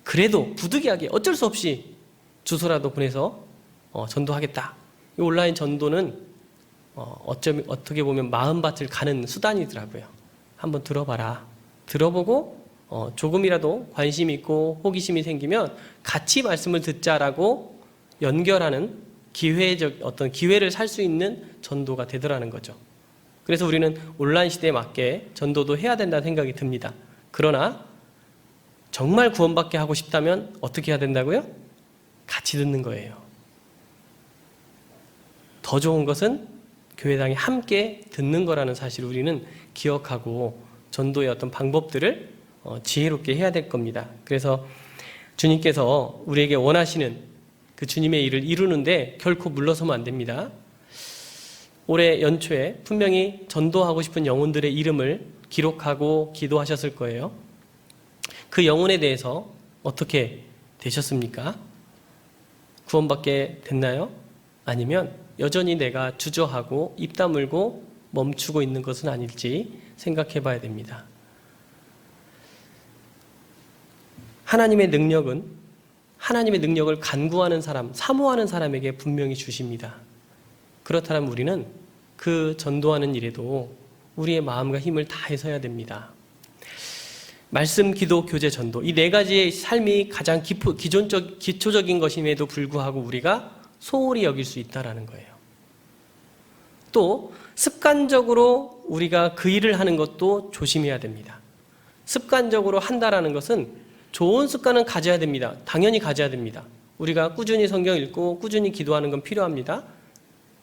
그래도 부득이하게 어쩔 수 없이 주소라도 보내서 전도하겠다. 이 온라인 전도는 어떻게 보면 마음밭을 가는 수단이더라고요. 한번 들어봐라. 들어보고 조금이라도 관심 있고 호기심이 생기면 같이 말씀을 듣자라고 연결하는 어떤 기회를 살 수 있는 전도가 되더라는 거죠. 그래서 우리는 온라인 시대에 맞게 전도도 해야 된다는 생각이 듭니다. 그러나 정말 구원받게 하고 싶다면 어떻게 해야 된다고요? 같이 듣는 거예요. 더 좋은 것은 교회당에 함께 듣는 거라는 사실을 우리는 기억하고 전도의 어떤 방법들을 지혜롭게 해야 될 겁니다. 그래서 주님께서 우리에게 원하시는 그 주님의 일을 이루는데 결코 물러서면 안 됩니다. 올해 연초에 분명히 전도하고 싶은 영혼들의 이름을 기록하고 기도하셨을 거예요. 그 영혼에 대해서 어떻게 되셨습니까? 구원받게 됐나요? 아니면 여전히 내가 주저하고 입 다물고 멈추고 있는 것은 아닐지 생각해 봐야 됩니다. 하나님의 능력을 간구하는 사람, 사모하는 사람에게 분명히 주십니다. 그렇다면 우리는 그 전도하는 일에도 우리의 마음과 힘을 다해서 해야 됩니다. 말씀, 기도, 교제, 전도, 이 네 가지의 삶이 가장 기초적인 것임에도 불구하고 우리가 소홀히 여길 수 있다는 거예요. 또 습관적으로 우리가 그 일을 하는 것도 조심해야 됩니다. 습관적으로 한다라는 것은 좋은 습관은 가져야 됩니다. 당연히 가져야 됩니다. 우리가 꾸준히 성경 읽고 꾸준히 기도하는 건 필요합니다.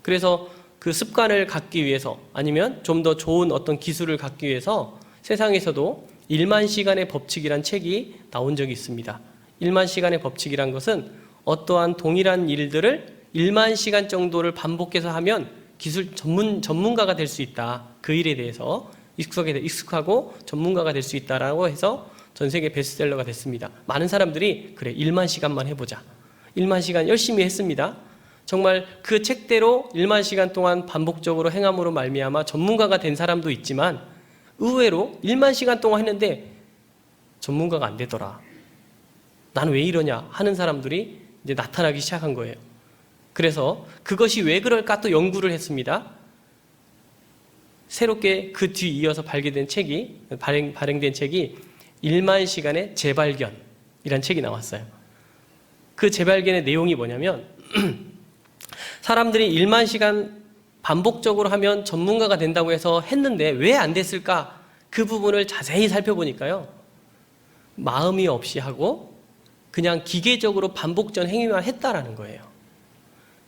그래서 그 습관을 갖기 위해서, 아니면 좀 더 좋은 어떤 기술을 갖기 위해서 세상에서도 1만 시간의 법칙이란 책이 나온 적이 있습니다. 1만 시간의 법칙이란 것은 어떠한 동일한 일들을 1만 시간 정도를 반복해서 하면 기술 전문가가 될 수 있다. 그 일에 대해서 익숙하고 전문가가 될 수 있다라고 해서 전 세계 베스트셀러가 됐습니다. 많은 사람들이 그래 1만 시간만 해보자. 1만 시간 열심히 했습니다. 정말 그 책대로 1만 시간 동안 반복적으로 행함으로 말미암아 전문가가 된 사람도 있지만 의외로 1만 시간 동안 했는데 전문가가 안 되더라. 난 왜 이러냐 하는 사람들이 이제 나타나기 시작한 거예요. 그래서 그것이 왜 그럴까 또 연구를 했습니다. 새롭게 그 뒤 이어서 발견된 책이 발행된 책이 1만 시간의 재발견이라는 책이 나왔어요. 그 재발견의 내용이 뭐냐면 사람들이 1만 시간 반복적으로 하면 전문가가 된다고 해서 했는데 왜 안 됐을까? 그 부분을 자세히 살펴보니까요. 마음이 없이 하고 그냥 기계적으로 반복적 행위만 했다라는 거예요.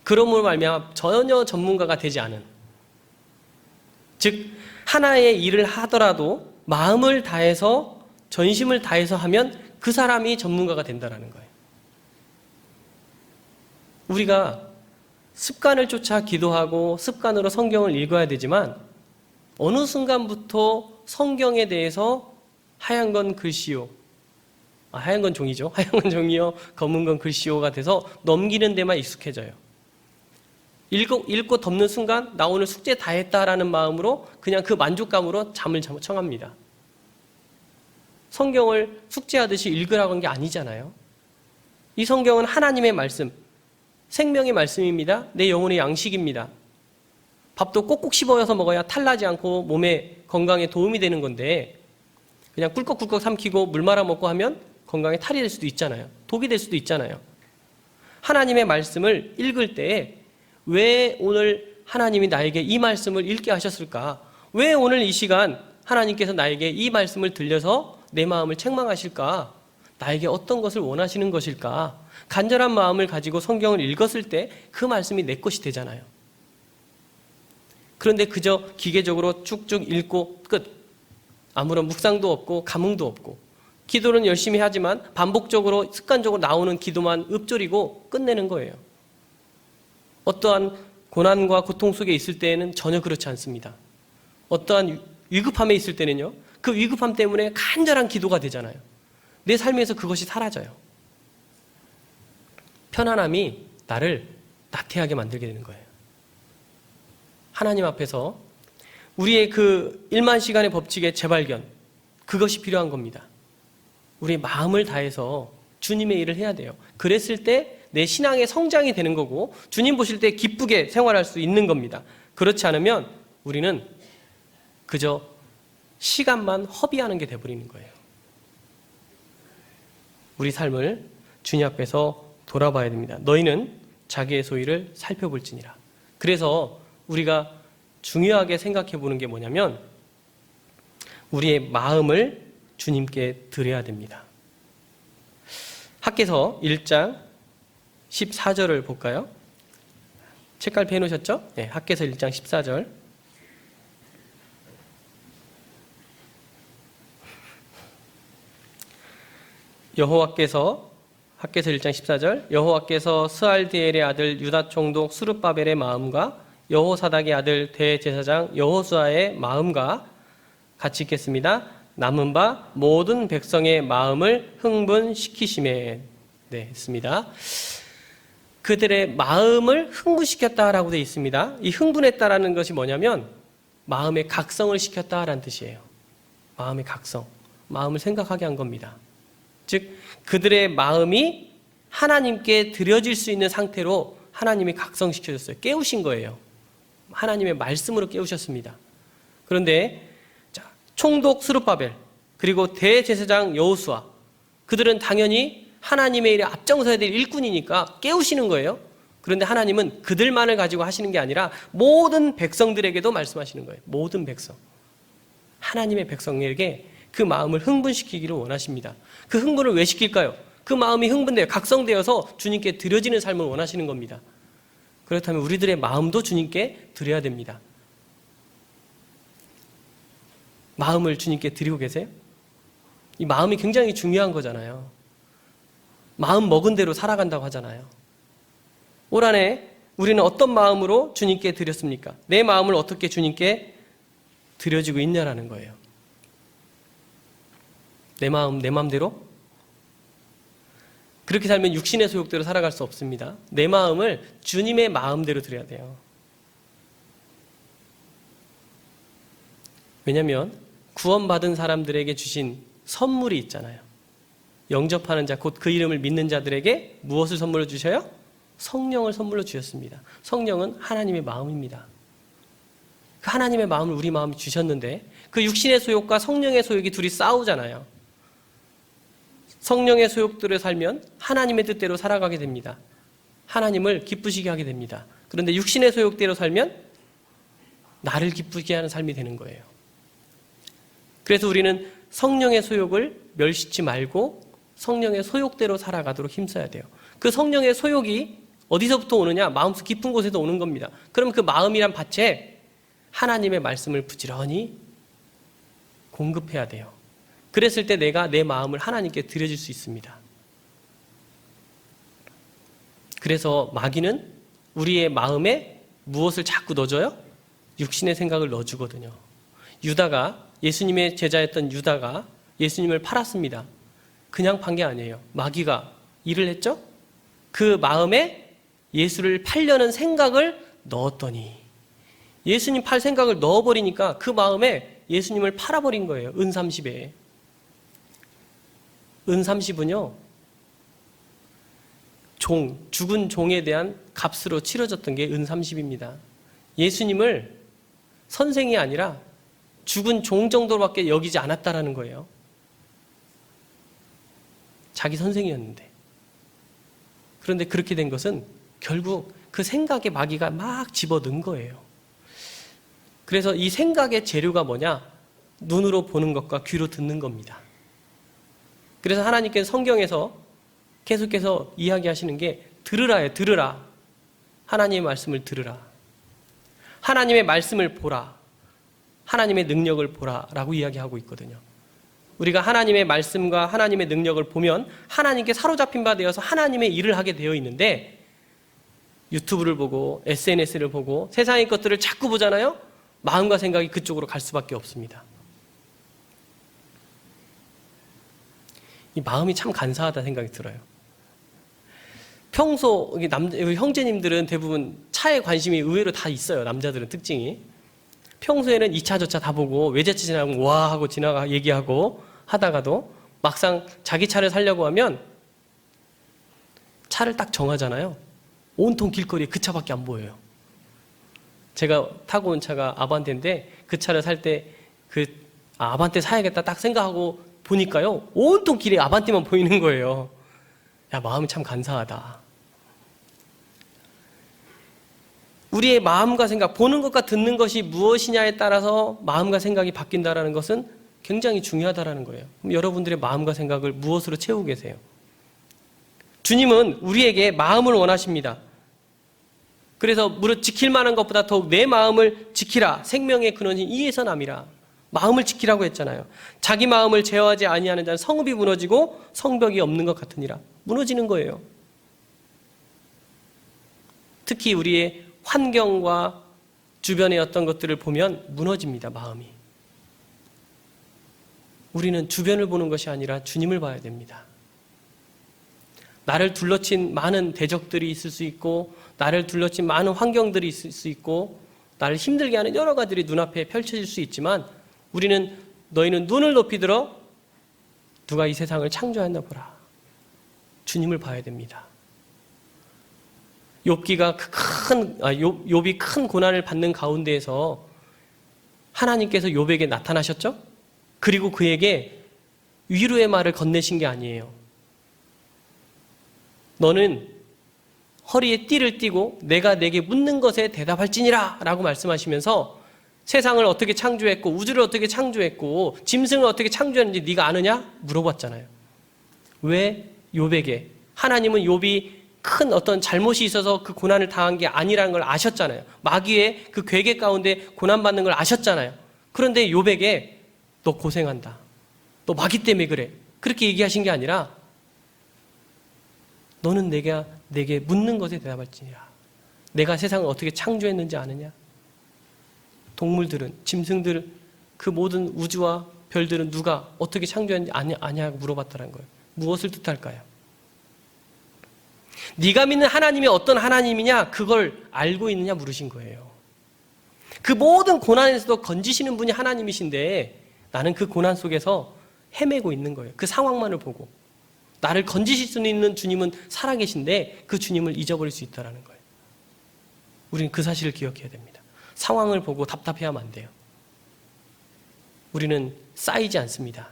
그러므로 말미암아 전혀 전문가가 되지 않은, 즉 하나의 일을 하더라도 마음을 다해서 전심을 다해서 하면 그 사람이 전문가가 된다는 거예요. 우리가 습관을 쫓아 기도하고 습관으로 성경을 읽어야 되지만 어느 순간부터 성경에 대해서 하얀 건 글씨요. 하얀 건 종이죠. 하얀 건 종이요. 검은 건 글씨요가 돼서 넘기는 데만 익숙해져요. 읽고 덮는 순간 나 오늘 숙제 다 했다라는 마음으로 그냥 그 만족감으로 잠을 청합니다. 성경을 숙제하듯이 읽으라고 한 게 아니잖아요. 이 성경은 하나님의 말씀, 생명의 말씀입니다. 내 영혼의 양식입니다. 밥도 꼭꼭 씹어서 먹어야 탈나지 않고 몸에 건강에 도움이 되는 건데 그냥 꿀꺽꿀꺽 삼키고 물 말아 먹고 하면 건강에 탈이 될 수도 있잖아요. 독이 될 수도 있잖아요. 하나님의 말씀을 읽을 때 왜 오늘 하나님이 나에게 이 말씀을 읽게 하셨을까? 왜 오늘 이 시간 하나님께서 나에게 이 말씀을 들려서 내 마음을 책망하실까? 나에게 어떤 것을 원하시는 것일까? 간절한 마음을 가지고 성경을 읽었을 때 그 말씀이 내 것이 되잖아요. 그런데 그저 기계적으로 쭉쭉 읽고 끝. 아무런 묵상도 없고 감흥도 없고 기도는 열심히 하지만 반복적으로 습관적으로 나오는 기도만 읊조리고 끝내는 거예요. 어떠한 고난과 고통 속에 있을 때에는 전혀 그렇지 않습니다. 어떠한 위급함에 있을 때는요. 그 위급함 때문에 간절한 기도가 되잖아요. 내 삶에서 그것이 사라져요. 편안함이 나를 나태하게 만들게 되는 거예요. 하나님 앞에서 우리의 그 1만 시간의 법칙의 재발견, 그것이 필요한 겁니다. 우리의 마음을 다해서 주님의 일을 해야 돼요. 그랬을 때 내 신앙의 성장이 되는 거고 주님 보실 때 기쁘게 생활할 수 있는 겁니다. 그렇지 않으면 우리는 그저 시간만 허비하는 게 돼버리는 거예요. 우리 삶을 주님 앞에서 돌아봐야 됩니다. 너희는 자기의 소위를 살펴볼지니라. 그래서 우리가 중요하게 생각해 보는 게 뭐냐면 우리의 마음을 주님께 드려야 됩니다. 학개서 1장 14절을 볼까요? 책갈피 해놓으셨죠? 네, 학개서 1장 14절. 학개서 1장 14절 여호와께서 스알디엘의 아들 유다 총독 스룹바벨의 마음과 여호사닥의 아들 대제사장 여호수아의 마음과 같이 읽겠습니다. 남은 바 모든 백성의 마음을 흥분시키심에 했습니다. 그들의 마음을 흥분시켰다라고 되어 있습니다. 이 흥분했다라는 것이 뭐냐면 마음의 각성을 시켰다라는 뜻이에요. 마음의 각성, 마음을 생각하게 한 겁니다. 즉 그들의 마음이 하나님께 드려질 수 있는 상태로 하나님이 각성시켜줬어요. 깨우신 거예요. 하나님의 말씀으로 깨우셨습니다. 그런데 총독 스룹바벨 그리고 대제사장 여호수아 그들은 당연히 하나님의 일에 앞장서야 될 일꾼이니까 깨우시는 거예요. 그런데 하나님은 그들만을 가지고 하시는 게 아니라 모든 백성들에게도 말씀하시는 거예요. 모든 백성. 하나님의 백성에게 그 마음을 흥분시키기를 원하십니다. 그 흥분을 왜 시킬까요? 그 마음이 흥분되어 각성되어서 주님께 드려지는 삶을 원하시는 겁니다. 그렇다면 우리들의 마음도 주님께 드려야 됩니다. 마음을 주님께 드리고 계세요? 이 마음이 굉장히 중요한 거잖아요. 마음 먹은 대로 살아간다고 하잖아요. 올 한해 우리는 어떤 마음으로 주님께 드렸습니까? 내 마음을 어떻게 주님께 드려지고 있냐라는 거예요. 내 마음, 내 마음대로? 그렇게 살면 육신의 소욕대로 살아갈 수 없습니다. 내 마음을 주님의 마음대로 드려야 돼요. 왜냐하면 구원받은 사람들에게 주신 선물이 있잖아요. 영접하는 자, 곧 그 이름을 믿는 자들에게 무엇을 선물로 주셔요? 성령을 선물로 주셨습니다. 성령은 하나님의 마음입니다. 그 하나님의 마음을 우리 마음에 주셨는데 그 육신의 소욕과 성령의 소욕이 둘이 싸우잖아요. 성령의 소욕대로 살면 하나님의 뜻대로 살아가게 됩니다. 하나님을 기쁘시게 하게 됩니다. 그런데 육신의 소욕대로 살면 나를 기쁘게 하는 삶이 되는 거예요. 그래서 우리는 성령의 소욕을 멸시치 말고 성령의 소욕대로 살아가도록 힘써야 돼요. 그 성령의 소욕이 어디서부터 오느냐? 마음속 깊은 곳에서 오는 겁니다. 그럼 그 마음이란 밭에 하나님의 말씀을 부지런히 공급해야 돼요. 그랬을 때 내가 내 마음을 하나님께 드려줄 수 있습니다. 그래서 마귀는 우리의 마음에 무엇을 자꾸 넣어줘요? 육신의 생각을 넣어주거든요. 유다가, 예수님의 제자였던 유다가 예수님을 팔았습니다. 그냥 판 게 아니에요. 마귀가 일을 했죠? 그 마음에 예수를 팔려는 생각을 넣었더니, 예수님 팔 생각을 넣어버리니까 그 마음에 예수님을 팔아버린 거예요. 은 30에. 은 30은요, 죽은 종에 대한 값으로 치러졌던 게 은 30입니다. 예수님을 선생이 아니라 죽은 종 정도로밖에 여기지 않았다라는 거예요. 자기 선생이었는데. 그런데 그렇게 된 것은 결국 그 생각에 마귀가 막 집어넣은 거예요. 그래서 이 생각의 재료가 뭐냐? 눈으로 보는 것과 귀로 듣는 겁니다. 그래서 하나님께서 성경에서 계속해서 이야기하시는 게 들으라예요. 들으라. 하나님의 말씀을 들으라. 하나님의 말씀을 보라. 하나님의 능력을 보라 라고 이야기하고 있거든요. 우리가 하나님의 말씀과 하나님의 능력을 보면 하나님께 사로잡힌 바 되어서 하나님의 일을 하게 되어 있는데, 유튜브를 보고 SNS를 보고 세상의 것들을 자꾸 보잖아요. 마음과 생각이 그쪽으로 갈 수밖에 없습니다. 이 마음이 참 간사하다 생각이 들어요. 평소 우리 형제님들은 대부분 차에 관심이 의외로 다 있어요. 남자들은 특징이. 평소에는 이 차 저 차 다 보고 외제차 지나가면 와 하고 지나가 얘기하고 하다가도 막상 자기 차를 사려고 하면 차를 딱 정하잖아요. 온통 길거리에 그 차밖에 안 보여요. 제가 타고 온 차가 아반떼인데 그 차를 살 때 아반떼 사야겠다 딱 생각하고 보니까요, 온통 길에 아반떼만 보이는 거예요. 야, 마음이 참 간사하다. 우리의 마음과 생각, 보는 것과 듣는 것이 무엇이냐에 따라서 마음과 생각이 바뀐다는 것은 굉장히 중요하다는 거예요. 그럼 여러분들의 마음과 생각을 무엇으로 채우고 계세요? 주님은 우리에게 마음을 원하십니다. 그래서 무릇 지킬 만한 것보다 더욱 내 마음을 지키라. 생명의 근원인 이에서 남이라. 마음을 지키라고 했잖아요. 자기 마음을 제어하지 아니하는 자는 성읍이 무너지고 성벽이 없는 것 같으니라. 무너지는 거예요. 특히 우리의 환경과 주변의 어떤 것들을 보면 무너집니다. 마음이. 우리는 주변을 보는 것이 아니라 주님을 봐야 됩니다. 나를 둘러친 많은 대적들이 있을 수 있고, 나를 둘러친 많은 환경들이 있을 수 있고, 나를 힘들게 하는 여러 가지들이 눈앞에 펼쳐질 수 있지만, 우리는 너희는 눈을 높이 들어 누가 이 세상을 창조했나 보라. 주님을 봐야 됩니다. 욥이 큰 고난을 받는 가운데에서 하나님께서 욥에게 나타나셨죠? 그리고 그에게 위로의 말을 건네신 게 아니에요. 너는 허리에 띠를 띠고 내가 내게 묻는 것에 대답할지니라 라고 말씀하시면서 세상을 어떻게 창조했고 우주를 어떻게 창조했고 짐승을 어떻게 창조했는지 네가 아느냐? 물어봤잖아요. 왜 욥에게? 하나님은 욥이 큰 어떤 잘못이 있어서 그 고난을 당한 게 아니라는 걸 아셨잖아요. 마귀의 그 괴계 가운데 고난받는 걸 아셨잖아요. 그런데 욥에게 너 고생한다. 너 마귀 때문에 그래. 그렇게 얘기하신 게 아니라 너는 내게 묻는 것에 대답할지니라. 내가 세상을 어떻게 창조했는지 아느냐? 동물들은, 짐승들, 그 모든 우주와 별들은 누가 어떻게 창조했는지 아냐고 물어봤다는 거예요. 무엇을 뜻할까요? 네가 믿는 하나님이 어떤 하나님이냐? 그걸 알고 있느냐 물으신 거예요. 그 모든 고난에서도 건지시는 분이 하나님이신데 나는 그 고난 속에서 헤매고 있는 거예요. 그 상황만을 보고. 나를 건지실 수 있는 주님은 살아계신데 그 주님을 잊어버릴 수 있다는 거예요. 우리는 그 사실을 기억해야 됩니다. 상황을 보고 답답해하면 안 돼요. 우리는 쌓이지 않습니다.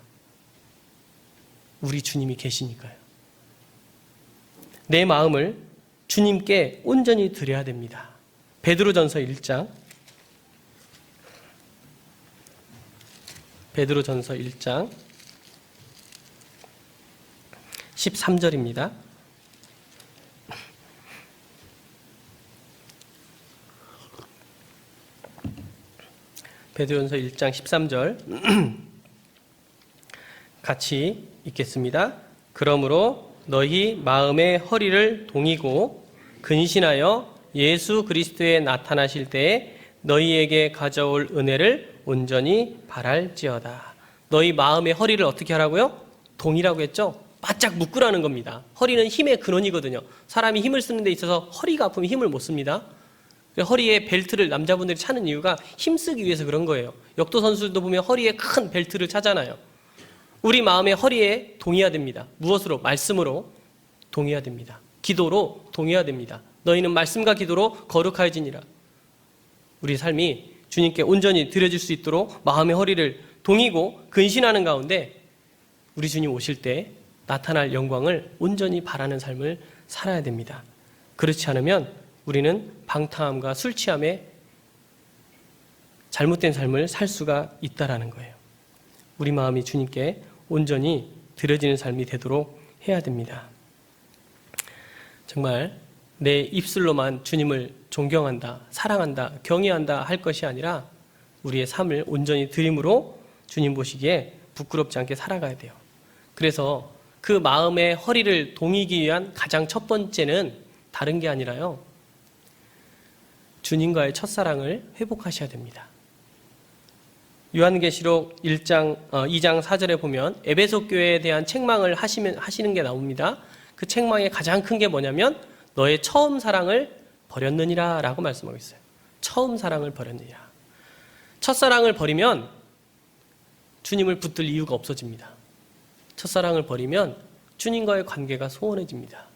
우리 주님이 계시니까요. 내 마음을 주님께 온전히 드려야 됩니다. 베드로전서 1장 13절입니다. 베드로전서 1장 13절 같이 읽겠습니다. 그러므로 너희 마음의 허리를 동이고 근신하여 예수 그리스도에 나타나실 때에 너희에게 가져올 은혜를 온전히 바랄지어다. 너희 마음의 허리를 어떻게 하라고요? 동이라고 했죠? 바짝 묶으라는 겁니다. 허리는 힘의 근원이거든요. 사람이 힘을 쓰는 데 있어서 허리가 아프면 힘을 못 씁니다. 허리에 벨트를 남자분들이 차는 이유가 힘쓰기 위해서 그런 거예요. 역도 선수들도 보면 허리에 큰 벨트를 차잖아요. 우리 마음의 허리에 동해야 됩니다. 무엇으로? 말씀으로 동해야 됩니다. 기도로 동해야 됩니다. 너희는 말씀과 기도로 거룩하여지니라. 우리 삶이 주님께 온전히 드려질 수 있도록 마음의 허리를 동이고 근신하는 가운데 우리 주님 오실 때 나타날 영광을 온전히 바라는 삶을 살아야 됩니다. 그렇지 않으면 우리는 방탕함과 술 취함에 잘못된 삶을 살 수가 있다라는 거예요. 우리 마음이 주님께 온전히 드려지는 삶이 되도록 해야 됩니다. 정말 내 입술로만 주님을 존경한다, 사랑한다, 경외한다 할 것이 아니라 우리의 삶을 온전히 드림으로 주님 보시기에 부끄럽지 않게 살아가야 돼요. 그래서 그 마음의 허리를 동이기 위한 가장 첫 번째는 다른 게 아니라요, 주님과의 첫사랑을 회복하셔야 됩니다. 요한계시록 2장 4절에 보면 에베소 교회에 대한 책망을 하시는 게 나옵니다. 그 책망의 가장 큰 게 뭐냐면 너의 처음 사랑을 버렸느니라 라고 말씀하고 있어요. 처음 사랑을 버렸느니라. 첫사랑을 버리면 주님을 붙들 이유가 없어집니다. 첫사랑을 버리면 주님과의 관계가 소원해집니다.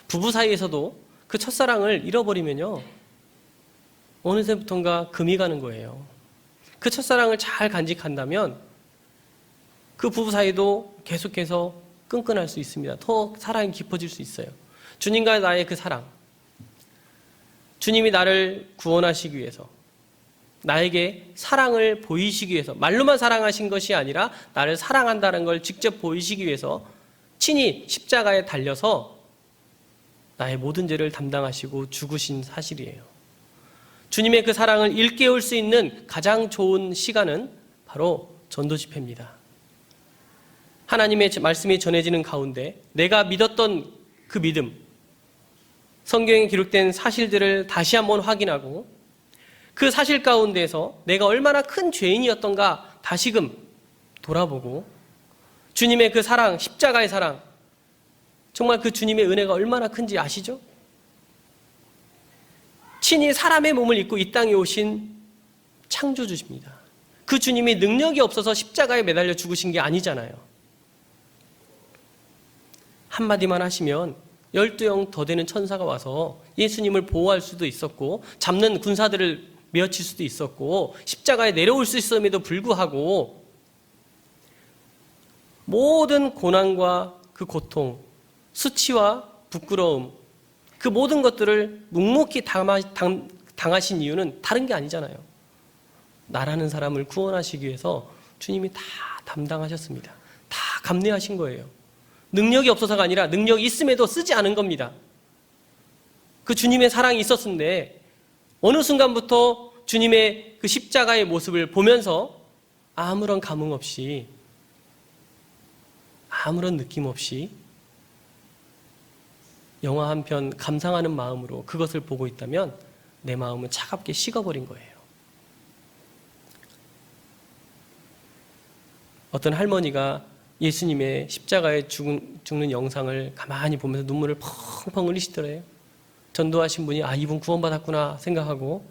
부부 사이에서도 그 첫사랑을 잃어버리면요, 어느새부턴가 금이 가는 거예요. 그 첫사랑을 잘 간직한다면 그 부부 사이도 계속해서 끈끈할 수 있습니다. 더 사랑이 깊어질 수 있어요. 주님과 나의 그 사랑, 주님이 나를 구원하시기 위해서, 나에게 사랑을 보이시기 위해서, 말로만 사랑하신 것이 아니라 나를 사랑한다는 걸 직접 보이시기 위해서 친히 십자가에 달려서 나의 모든 죄를 담당하시고 죽으신 사실이에요. 주님의 그 사랑을 일깨울 수 있는 가장 좋은 시간은 바로 전도 집회입니다. 하나님의 말씀이 전해지는 가운데 내가 믿었던 그 믿음, 성경에 기록된 사실들을 다시 한번 확인하고 그 사실 가운데에서 내가 얼마나 큰 죄인이었던가 다시금 돌아보고 주님의 그 사랑, 십자가의 사랑, 정말 그 주님의 은혜가 얼마나 큰지 아시죠? 친히 사람의 몸을 입고 이 땅에 오신 창조주십니다. 그 주님이 능력이 없어서 십자가에 매달려 죽으신 게 아니잖아요. 한마디만 하시면 12영 더 되는 천사가 와서 예수님을 보호할 수도 있었고 잡는 군사들을 메어칠 수도 있었고 십자가에 내려올 수 있음에도 불구하고 모든 고난과 그 고통, 수치와 부끄러움, 그 모든 것들을 묵묵히 당하신 이유는 다른 게 아니잖아요. 나라는 사람을 구원하시기 위해서 주님이 다 담당하셨습니다. 다 감내하신 거예요. 능력이 없어서가 아니라 능력이 있음에도 쓰지 않은 겁니다. 그 주님의 사랑이 있었는데 어느 순간부터 주님의 그 십자가의 모습을 보면서 아무런 감흥 없이, 아무런 느낌 없이 영화 한 편 감상하는 마음으로 그것을 보고 있다면 내 마음은 차갑게 식어버린 거예요. 어떤 할머니가 예수님의 십자가에 죽는 영상을 가만히 보면서 눈물을 펑펑 흘리시더래요. 전도하신 분이 이분 구원받았구나 생각하고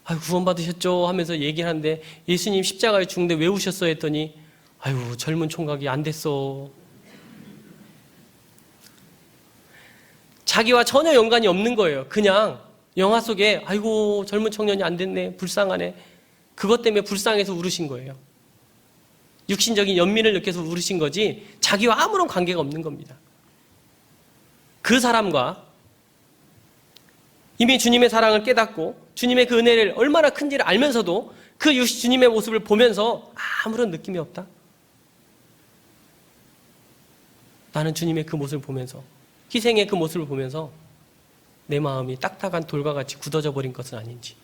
구원받으셨죠 하면서 얘기하는데 예수님 십자가에 죽는데 왜 우셨어 했더니 젊은 총각이 안 됐어. 자기와 전혀 연관이 없는 거예요. 그냥 영화 속에 젊은 청년이 안 됐네, 불쌍하네, 그것 때문에 불쌍해서 울으신 거예요. 육신적인 연민을 느껴서 울으신 거지 자기와 아무런 관계가 없는 겁니다. 그 사람과 이미 주님의 사랑을 깨닫고 주님의 그 은혜를 얼마나 큰지를 알면서도 그 주님의 모습을 보면서 아무런 느낌이 없다. 나는 주님의 그 모습을 보면서, 희생의 그 모습을 보면서 내 마음이 딱딱한 돌과 같이 굳어져 버린 것은 아닌지,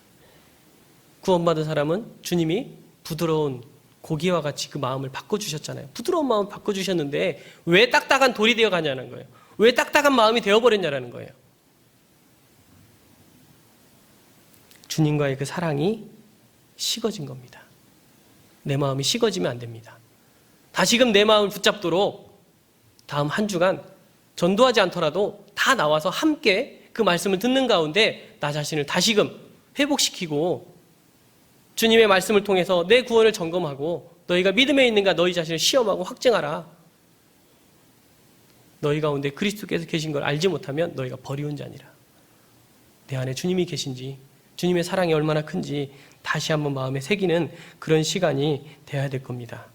구원받은 사람은 주님이 부드러운 고기와 같이 그 마음을 바꿔주셨잖아요. 부드러운 마음을 바꿔주셨는데 왜 딱딱한 돌이 되어 가냐는 거예요. 왜 딱딱한 마음이 되어버렸냐라는 거예요. 주님과의 그 사랑이 식어진 겁니다. 내 마음이 식어지면 안 됩니다. 다시금 내 마음을 붙잡도록 다음 한 주간 전도하지 않더라도 다 나와서 함께 그 말씀을 듣는 가운데 나 자신을 다시금 회복시키고 주님의 말씀을 통해서 내 구원을 점검하고 너희가 믿음에 있는가 너희 자신을 시험하고 확증하라. 너희 가운데 그리스도께서 계신 걸 알지 못하면 너희가 버리운 자니라. 내 안에 주님이 계신지 주님의 사랑이 얼마나 큰지 다시 한번 마음에 새기는 그런 시간이 되어야 될 겁니다.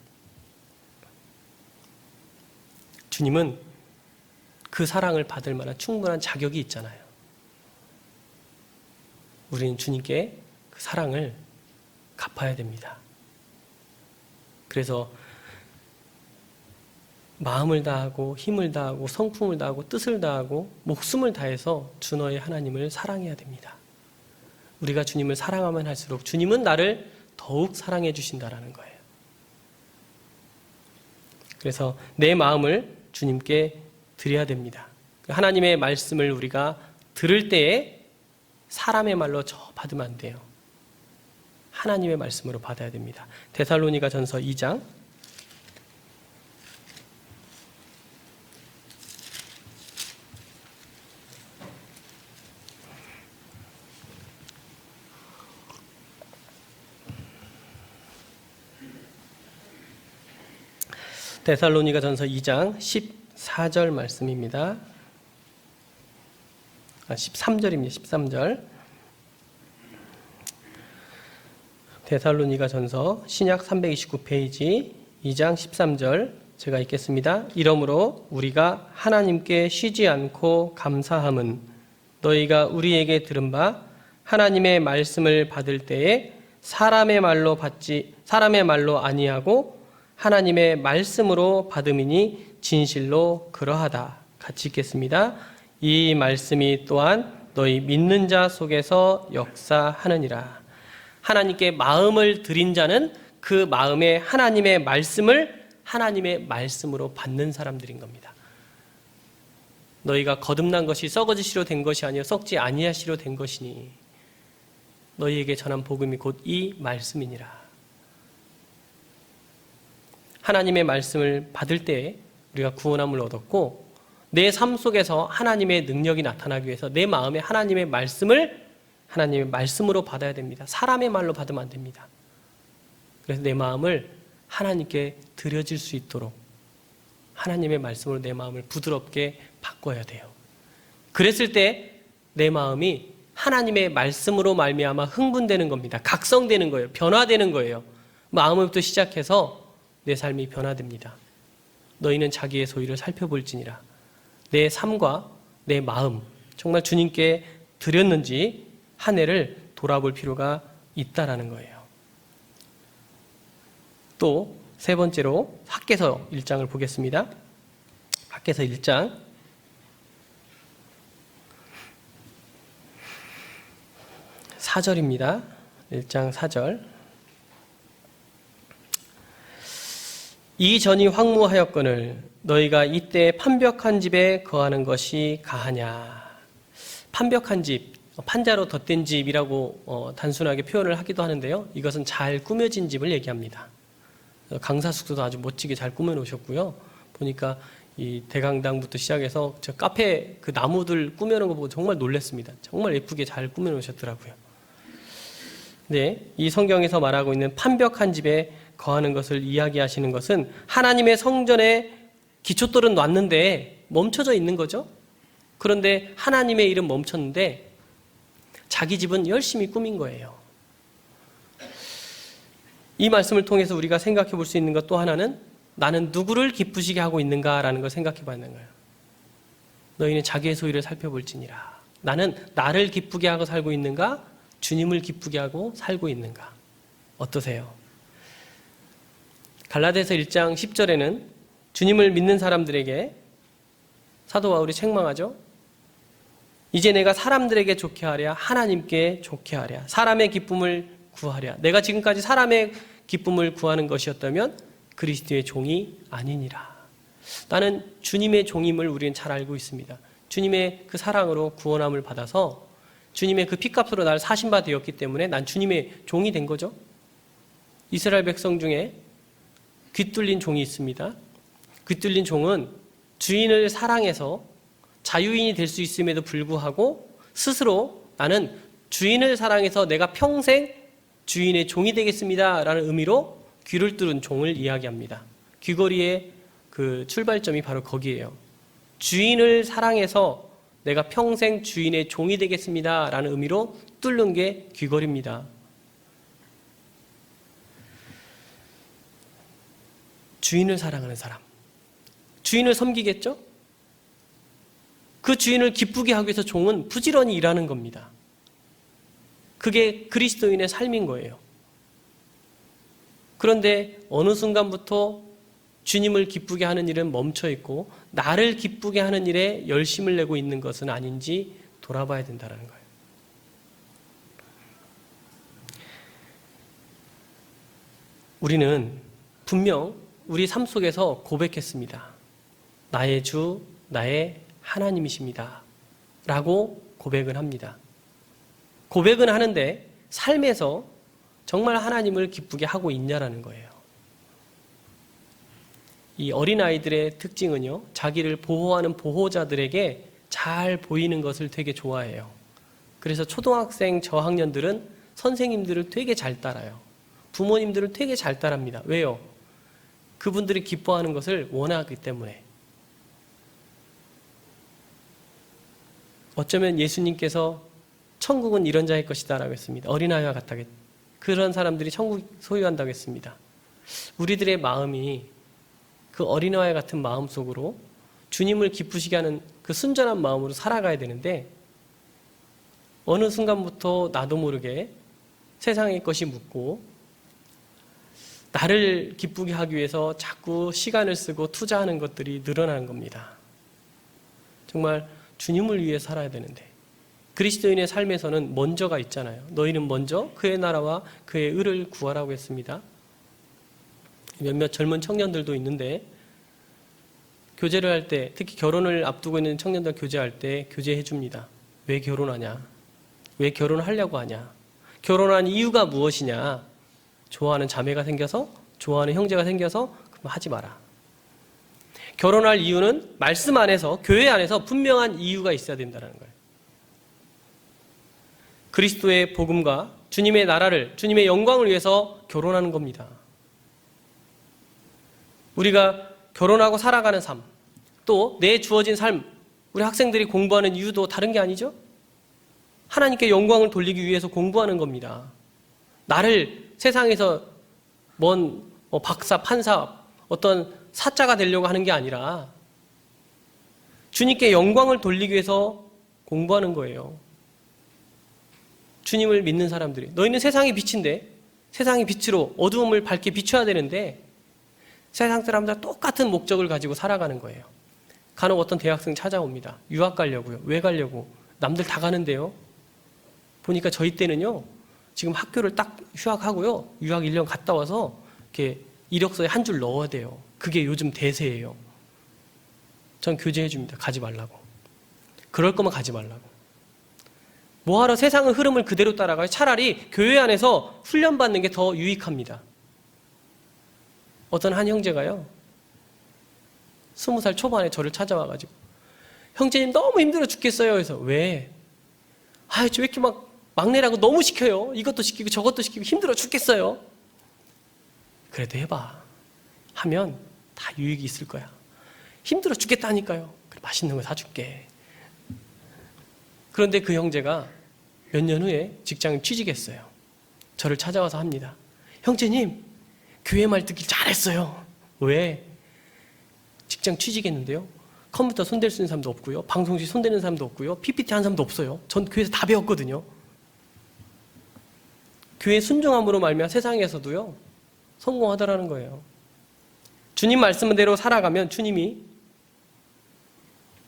주님은 그 사랑을 받을 만한 충분한 자격이 있잖아요. 우리는 주님께 그 사랑을 갚아야 됩니다. 그래서 마음을 다하고 힘을 다하고 성품을 다하고 뜻을 다하고 목숨을 다해서 주 너의 하나님을 사랑해야 됩니다. 우리가 주님을 사랑하면 할수록 주님은 나를 더욱 사랑해 주신다라는 거예요. 그래서 내 마음을 주님께 드려야 됩니다. 하나님의 말씀을 우리가 들을 때에 사람의 말로 받으면 안 돼요. 하나님의 말씀으로 받아야 됩니다. 데살로니가 전서 2장 14절 말씀입니다. 13절입니다. 13절. 데살로니가 전서 신약 329페이지 2장 13절 제가 읽겠습니다. 이러므로 우리가 하나님께 쉬지 않고 감사함은 너희가 우리에게 들은 바 하나님의 말씀을 받을 때에 사람의 말로 아니하고 하나님의 말씀으로 받음이니 진실로 그러하다. 같이 읽겠습니다. 이 말씀이 또한 너희 믿는 자 속에서 역사하느니라. 하나님께 마음을 드린 자는 그 마음에 하나님의 말씀을 하나님의 말씀으로 받는 사람들인 겁니다. 너희가 거듭난 것이 썩어지시로 된 것이 아니요 썩지 아니하시로 된 것이니 너희에게 전한 복음이 곧 이 말씀이니라. 하나님의 말씀을 받을 때 우리가 구원함을 얻었고 내 삶 속에서 하나님의 능력이 나타나기 위해서 내 마음에 하나님의 말씀을 하나님의 말씀으로 받아야 됩니다. 사람의 말로 받으면 안 됩니다. 그래서 내 마음을 하나님께 드려질 수 있도록 하나님의 말씀으로 내 마음을 부드럽게 바꿔야 돼요. 그랬을 때 내 마음이 하나님의 말씀으로 말미암아 흥분되는 겁니다. 각성되는 거예요. 변화되는 거예요. 마음부터 시작해서 내 삶이 변화됩니다. 너희는 자기의 소유를 살펴볼지니라. 내 삶과 내 마음 정말 주님께 드렸는지 한 해를 돌아볼 필요가 있다라는 거예요. 또 세 번째로 학개서 1장을 보겠습니다. 학개서 1장 4절입니다. 1장 4절. 이 전이 황무하였거늘 너희가 이때 판벽한 집에 거하는 것이 가하냐. 판벽한 집, 판자로 덧댄 집이라고 단순하게 표현을 하기도 하는데요. 이것은 잘 꾸며진 집을 얘기합니다. 강사 숙소도 아주 멋지게 잘 꾸며 놓으셨고요. 보니까 이 대강당부터 시작해서 저 카페 그 나무들 꾸며 놓은 거 보고 정말 놀랐습니다. 정말 예쁘게 잘 꾸며 놓으셨더라고요. 네, 이 성경에서 말하고 있는 판벽한 집에 거하는 것을 이야기하시는 것은 하나님의 성전에 기초돌은 놨는데 멈춰져 있는 거죠. 그런데 하나님의 일은 멈췄는데 자기 집은 열심히 꾸민 거예요. 이 말씀을 통해서 우리가 생각해 볼 수 있는 것 또 하나는 나는 누구를 기쁘시게 하고 있는가라는 걸 생각해 봐야 하는 거예요. 너희는 자기의 소유를 살펴볼지니라. 나는 나를 기쁘게 하고 살고 있는가? 주님을 기쁘게 하고 살고 있는가? 어떠세요? 갈라디아서 1장 10절에는 주님을 믿는 사람들에게 사도 바울이 책망하죠. 이제 내가 사람들에게 좋게 하랴 하나님께 좋게 하랴 사람의 기쁨을 구하랴. 내가 지금까지 사람의 기쁨을 구하는 것이었다면 그리스도의 종이 아니니라. 나는 주님의 종임을 우리는 잘 알고 있습니다. 주님의 그 사랑으로 구원함을 받아서 주님의 그 피값으로 나를 사신 바 되었기 때문에 난 주님의 종이 된 거죠. 이스라엘 백성 중에 귀뚫린 종이 있습니다. 귀뚫린 종은 주인을 사랑해서 자유인이 될 수 있음에도 불구하고 스스로 나는 주인을 사랑해서 내가 평생 주인의 종이 되겠습니다 라는 의미로 귀를 뚫은 종을 이야기합니다. 귀걸이의 그 출발점이 바로 거기에요. 주인을 사랑해서 내가 평생 주인의 종이 되겠습니다 라는 의미로 뚫는 게 귀걸이입니다. 주인을 사랑하는 사람, 주인을 섬기겠죠? 그 주인을 기쁘게 하기 위해서 종은 부지런히 일하는 겁니다. 그게 그리스도인의 삶인 거예요. 그런데 어느 순간부터 주님을 기쁘게 하는 일은 멈춰 있고 나를 기쁘게 하는 일에 열심을 내고 있는 것은 아닌지 돌아봐야 된다는 거예요. 우리는 분명 우리 삶 속에서 고백했습니다. 나의 주, 나의 하나님이십니다 라고 고백을 합니다. 고백은 하는데 삶에서 정말 하나님을 기쁘게 하고 있냐라는 거예요. 이 어린아이들의 특징은요, 자기를 보호하는 보호자들에게 잘 보이는 것을 되게 좋아해요. 그래서 초등학생 저학년들은 선생님들을 되게 잘 따라요. 부모님들을 되게 잘 따릅니다. 왜요? 그분들이 기뻐하는 것을 원하기 때문에. 어쩌면 예수님께서 천국은 이런 자의 것이다 라고 했습니다. 어린아이와 같다고 그런 사람들이 천국 소유한다고 했습니다. 우리들의 마음이 그 어린아이 같은 마음 속으로 주님을 기쁘시게 하는 그 순전한 마음으로 살아가야 되는데 어느 순간부터 나도 모르게 세상의 것이 묻고 나를 기쁘게 하기 위해서 자꾸 시간을 쓰고 투자하는 것들이 늘어나는 겁니다. 정말 주님을 위해 살아야 되는데 그리스도인의 삶에서는 먼저가 있잖아요. 너희는 먼저 그의 나라와 그의 의를 구하라고 했습니다. 몇몇 젊은 청년들도 있는데 교제를 할 때, 특히 결혼을 앞두고 있는 청년들 교제할 때 교제해 줍니다. 왜 결혼하냐? 왜 결혼하려고 하냐? 결혼한 이유가 무엇이냐? 좋아하는 자매가 생겨서? 좋아하는 형제가 생겨서? 그럼 하지 마라. 결혼할 이유는 말씀 안에서, 교회 안에서 분명한 이유가 있어야 된다는 거예요. 그리스도의 복음과 주님의 나라를, 주님의 영광을 위해서 결혼하는 겁니다. 우리가 결혼하고 살아가는 삶, 또 내 주어진 삶, 우리 학생들이 공부하는 이유도 다른 게 아니죠? 하나님께 영광을 돌리기 위해서 공부하는 겁니다. 나를 세상에서 먼 박사, 판사, 어떤 사자가 되려고 하는 게 아니라 주님께 영광을 돌리기 위해서 공부하는 거예요. 주님을 믿는 사람들이 너희는 세상의 빛인데 세상의 빛으로 어두움을 밝게 비춰야 되는데 세상 사람들과 똑같은 목적을 가지고 살아가는 거예요. 간혹 어떤 대학생 찾아옵니다. 유학 가려고요. 왜 가려고? 남들 다 가는데요. 보니까 저희 때는요. 지금 학교를 딱 휴학하고요. 유학 1년 갔다 와서 이렇게 이력서에 한 줄 넣어야 돼요. 그게 요즘 대세예요. 전 교제해 줍니다. 가지 말라고. 그럴 거면 가지 말라고. 뭐하러 세상의 흐름을 그대로 따라가요? 차라리 교회 안에서 훈련받는 게 더 유익합니다. 어떤 한 형제가요. 20살 초반에 저를 찾아와가지고 형제님 너무 힘들어 죽겠어요. 그래서 왜? 왜 이렇게 막 막내라고 너무 시켜요. 이것도 시키고 저것도 시키고 힘들어 죽겠어요. 그래도 해봐. 하면 다 유익이 있을 거야. 힘들어 죽겠다니까요. 그래, 맛있는 거 사줄게. 그런데 그 형제가 몇 년 후에 직장에 취직했어요. 저를 찾아와서 합니다. 형제님, 교회 말 듣길 잘했어요. 왜? 직장 취직했는데요. 컴퓨터 손댈 수 있는 사람도 없고요. 방송실 손대는 사람도 없고요. PPT 하는 사람도 없어요. 전 교회에서 다 배웠거든요. 교회 순종함으로 말미암아 세상에서도요. 성공하더라는 거예요. 주님 말씀대로 살아가면 주님이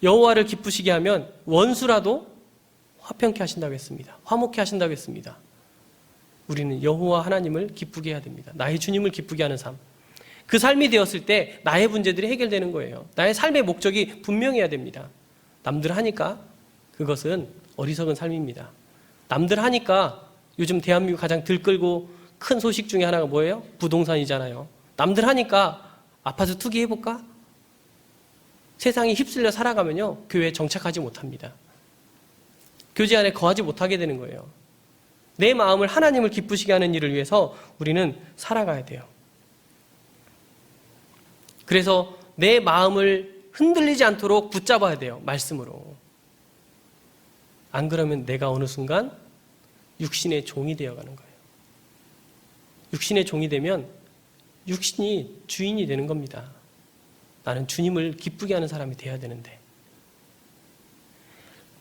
여호와를 기쁘시게 하면 원수라도 화평케 하신다고 했습니다. 화목케 하신다고 했습니다. 우리는 여호와 하나님을 기쁘게 해야 됩니다. 나의 주님을 기쁘게 하는 삶. 그 삶이 되었을 때 나의 문제들이 해결되는 거예요. 나의 삶의 목적이 분명해야 됩니다. 남들 하니까 그것은 어리석은 삶입니다. 남들 하니까 요즘 대한민국 가장 들끓고 큰 소식 중에 하나가 뭐예요? 부동산이잖아요. 남들 하니까 아파트 투기해볼까? 세상이 휩쓸려 살아가면요, 교회에 정착하지 못합니다. 교제 안에 거하지 못하게 되는 거예요. 내 마음을 하나님을 기쁘시게 하는 일을 위해서 우리는 살아가야 돼요. 그래서 내 마음을 흔들리지 않도록 붙잡아야 돼요. 말씀으로. 안 그러면 내가 어느 순간 육신의 종이 되어가는 거예요. 육신의 종이 되면 육신이 주인이 되는 겁니다. 나는 주님을 기쁘게 하는 사람이 되어야 되는데.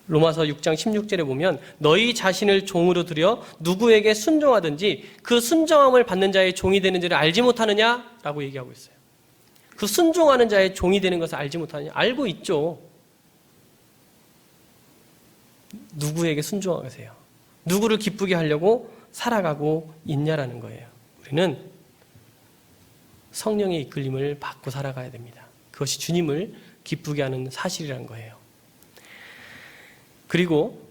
로마서 6장 16절에 보면 너희 자신을 종으로 들여 누구에게 순종하든지 그 순종함을 받는 자의 종이 되는 줄을 알지 못하느냐라고 얘기하고 있어요. 그 순종하는 자의 종이 되는 것을 알지 못하느냐? 알고 있죠. 누구에게 순종하세요? 누구를 기쁘게 하려고 살아가고 있냐라는 거예요. 우리는 성령의 이끌림을 받고 살아가야 됩니다. 그것이 주님을 기쁘게 하는 사실이라는 거예요. 그리고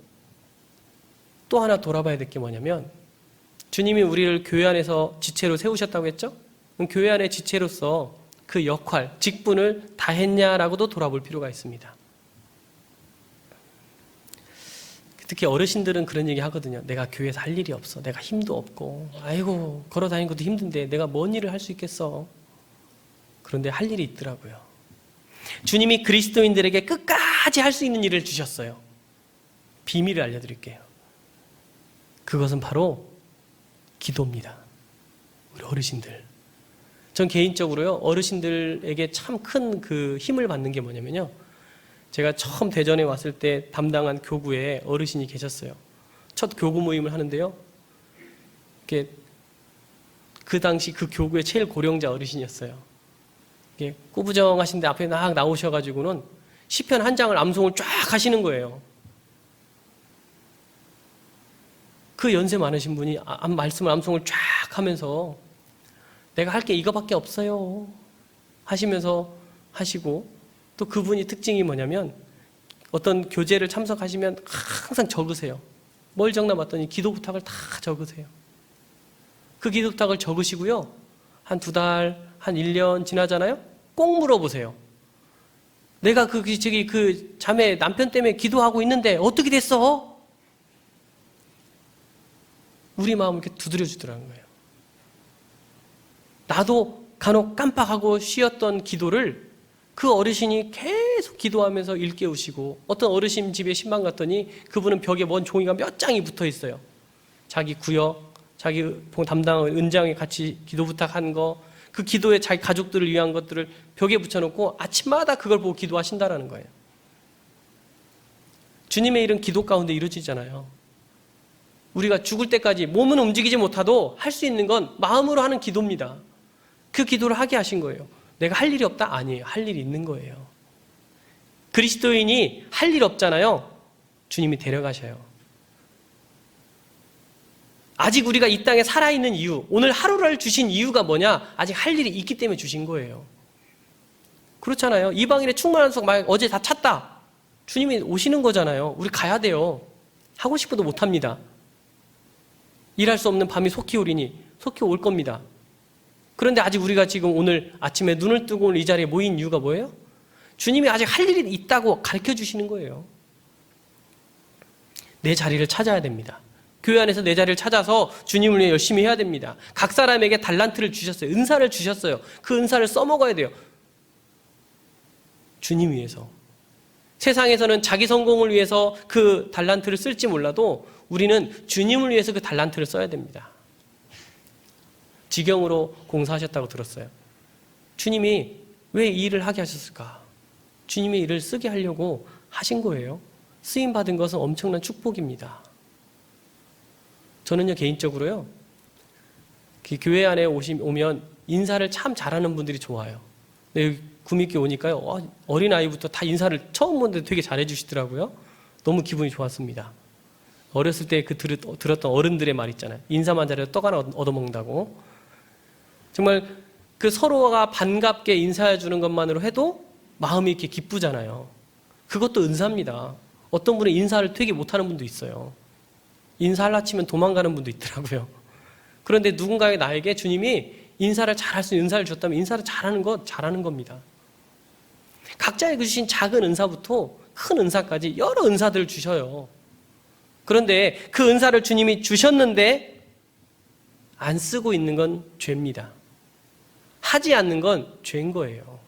또 하나 돌아봐야 될 게 뭐냐면 주님이 우리를 교회 안에서 지체로 세우셨다고 했죠? 그럼 교회 안의 지체로서 그 역할, 직분을 다 했냐라고도 돌아볼 필요가 있습니다. 특히 어르신들은 그런 얘기 하거든요. 내가 교회에서 할 일이 없어. 내가 힘도 없고 아이고 걸어 다니는 것도 힘든데 내가 뭔 일을 할 수 있겠어. 그런데 할 일이 있더라고요. 주님이 그리스도인들에게 끝까지 할 수 있는 일을 주셨어요. 비밀을 알려드릴게요. 그것은 바로 기도입니다. 우리 어르신들. 전 개인적으로요, 어르신들에게 참 큰 그 힘을 받는 게 뭐냐면요. 제가 처음 대전에 왔을 때 담당한 교구에 어르신이 계셨어요. 첫 교구 모임을 하는데요. 그 당시 그 교구의 제일 고령자 어르신이었어요. 꾸부정하신데 앞에 막 나오셔가지고는 시편 한 장을 암송을 쫙 하시는 거예요. 그 연세 많으신 분이 말씀을 암송을 쫙 하면서 내가 할 게 이거밖에 없어요 하시면서 하시고, 또 그분이 특징이 뭐냐면 어떤 교제를 참석하시면 항상 적으세요. 뭘 적나 봤더니 기도 부탁을 다 적으세요. 그 기도 부탁을 적으시고요, 한 2달, 한 1년 지나잖아요. 꼭 물어보세요. 내가 그 자매 남편 때문에 기도하고 있는데 어떻게 됐어? 우리 마음을 이렇게 두드려 주더라는 거예요. 나도 간혹 깜빡하고 쉬었던 기도를 그 어르신이 계속 기도하면서 일깨우시고, 어떤 어르신 집에 신방 갔더니 그분은 벽에 뭔 종이가 몇 장이 붙어 있어요. 자기 구역, 자기 담당 은장에 같이 기도 부탁한 거, 그 기도에 자기 가족들을 위한 것들을 벽에 붙여놓고 아침마다 그걸 보고 기도하신다라는 거예요. 주님의 일은 기도 가운데 이루어지잖아요. 우리가 죽을 때까지 몸은 움직이지 못하도 할 수 있는 건 마음으로 하는 기도입니다. 그 기도를 하게 하신 거예요. 내가 할 일이 없다? 아니에요. 할 일이 있는 거예요. 그리스도인이 할 일 없잖아요. 주님이 데려가셔요. 아직 우리가 이 땅에 살아있는 이유, 오늘 하루를 주신 이유가 뭐냐? 아직 할 일이 있기 때문에 주신 거예요. 그렇잖아요. 이방인의 충만한 속 막 어제 다 찼다. 주님이 오시는 거잖아요. 우리 가야 돼요. 하고 싶어도 못합니다. 일할 수 없는 밤이 속히 오리니 속히 올 겁니다. 그런데 아직 우리가 지금 오늘 아침에 눈을 뜨고 오늘 이 자리에 모인 이유가 뭐예요? 주님이 아직 할 일이 있다고 가르쳐 주시는 거예요. 내 자리를 찾아야 됩니다. 교회 안에서 내 자리를 찾아서 주님을 위해 열심히 해야 됩니다. 각 사람에게 달란트를 주셨어요. 은사를 주셨어요. 그 은사를 써먹어야 돼요. 주님 위해서. 세상에서는 자기 성공을 위해서 그 달란트를 쓸지 몰라도 우리는 주님을 위해서 그 달란트를 써야 됩니다. 지경으로 공사하셨다고 들었어요. 주님이 왜 이 일을 하게 하셨을까? 주님의 일을 쓰게 하려고 하신 거예요. 쓰임받은 것은 엄청난 축복입니다. 저는요, 개인적으로요, 그 교회 안에 오면 인사를 참 잘하는 분들이 좋아요. 여기 구미교회 오니까요, 어린아이부터 다 인사를 처음 보는데 되게 잘해 주시더라고요. 너무 기분이 좋았습니다. 어렸을 때 그 들었던 어른들의 말 있잖아요. 인사만 잘해도 떡 하나 얻어먹는다고. 정말 그 서로가 반갑게 인사해 주는 것만으로 해도 마음이 이렇게 기쁘잖아요. 그것도 은사입니다. 어떤 분은 인사를 되게 못하는 분도 있어요. 인사하려 치면 도망가는 분도 있더라고요. 그런데 누군가의 나에게 주님이 인사를 잘할 수 있는 은사를 줬다면 인사를 잘하는 겁니다. 각자에게 주신 작은 은사부터 큰 은사까지 여러 은사들을 주셔요. 그런데 그 은사를 주님이 주셨는데 안 쓰고 있는 건 죄입니다. 하지 않는 건 죄인 거예요.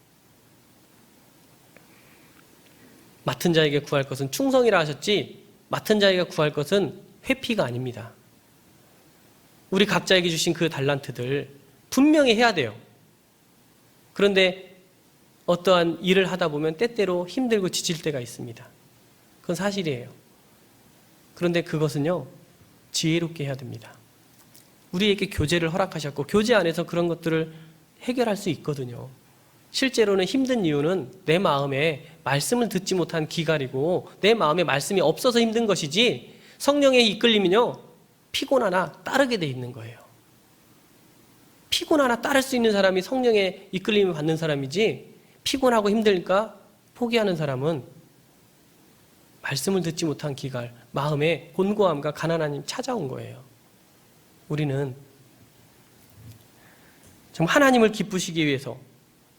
맡은 자에게 구할 것은 충성이라 하셨지 맡은 자에게 구할 것은 회피가 아닙니다. 우리 각자에게 주신 그 달란트들 분명히 해야 돼요. 그런데 어떠한 일을 하다 보면 때때로 힘들고 지칠 때가 있습니다. 그건 사실이에요. 그런데 그것은요, 지혜롭게 해야 됩니다. 우리에게 교제를 허락하셨고 교제 안에서 그런 것들을 해결할 수 있거든요. 실제로는 힘든 이유는 내 마음에 말씀을 듣지 못한 기갈이고 내 마음에 말씀이 없어서 힘든 것이지 성령의 이끌림은요, 피곤하나 따르게 돼 있는 거예요. 피곤하나 따를 수 있는 사람이 성령의 이끌림을 받는 사람이지 피곤하고 힘들까 포기하는 사람은 말씀을 듣지 못한 기갈, 마음에 곤고함과 가난함이 찾아온 거예요. 우리는 정말 하나님을 기쁘시기 위해서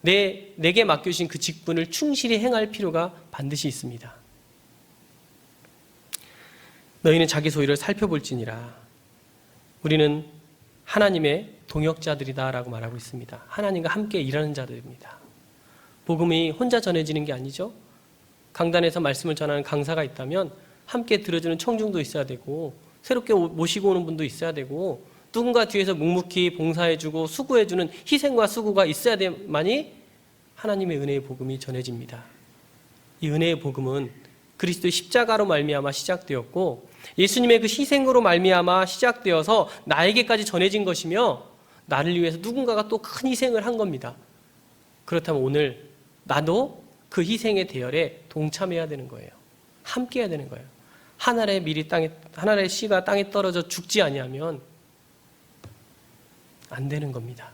내게 맡겨주신 그 직분을 충실히 행할 필요가 반드시 있습니다. 너희는 자기 소유를 살펴볼지니라. 우리는 하나님의 동역자들이다 라고 말하고 있습니다. 하나님과 함께 일하는 자들입니다. 복음이 혼자 전해지는 게 아니죠. 강단에서 말씀을 전하는 강사가 있다면 함께 들어주는 청중도 있어야 되고 새롭게 모시고 오는 분도 있어야 되고 누군가 뒤에서 묵묵히 봉사해주고 수고해주는 희생과 수고가 있어야 돼만이 하나님의 은혜의 복음이 전해집니다. 이 은혜의 복음은 그리스도의 십자가로 말미암아 시작되었고 예수님의 그 희생으로 말미암아 시작되어서 나에게까지 전해진 것이며 나를 위해서 누군가가 또 큰 희생을 한 겁니다. 그렇다면 오늘 나도 그 희생의 대열에 동참해야 되는 거예요. 함께 해야 되는 거예요. 하늘의 씨가 땅에 떨어져 죽지 아니하면 안 되는 겁니다.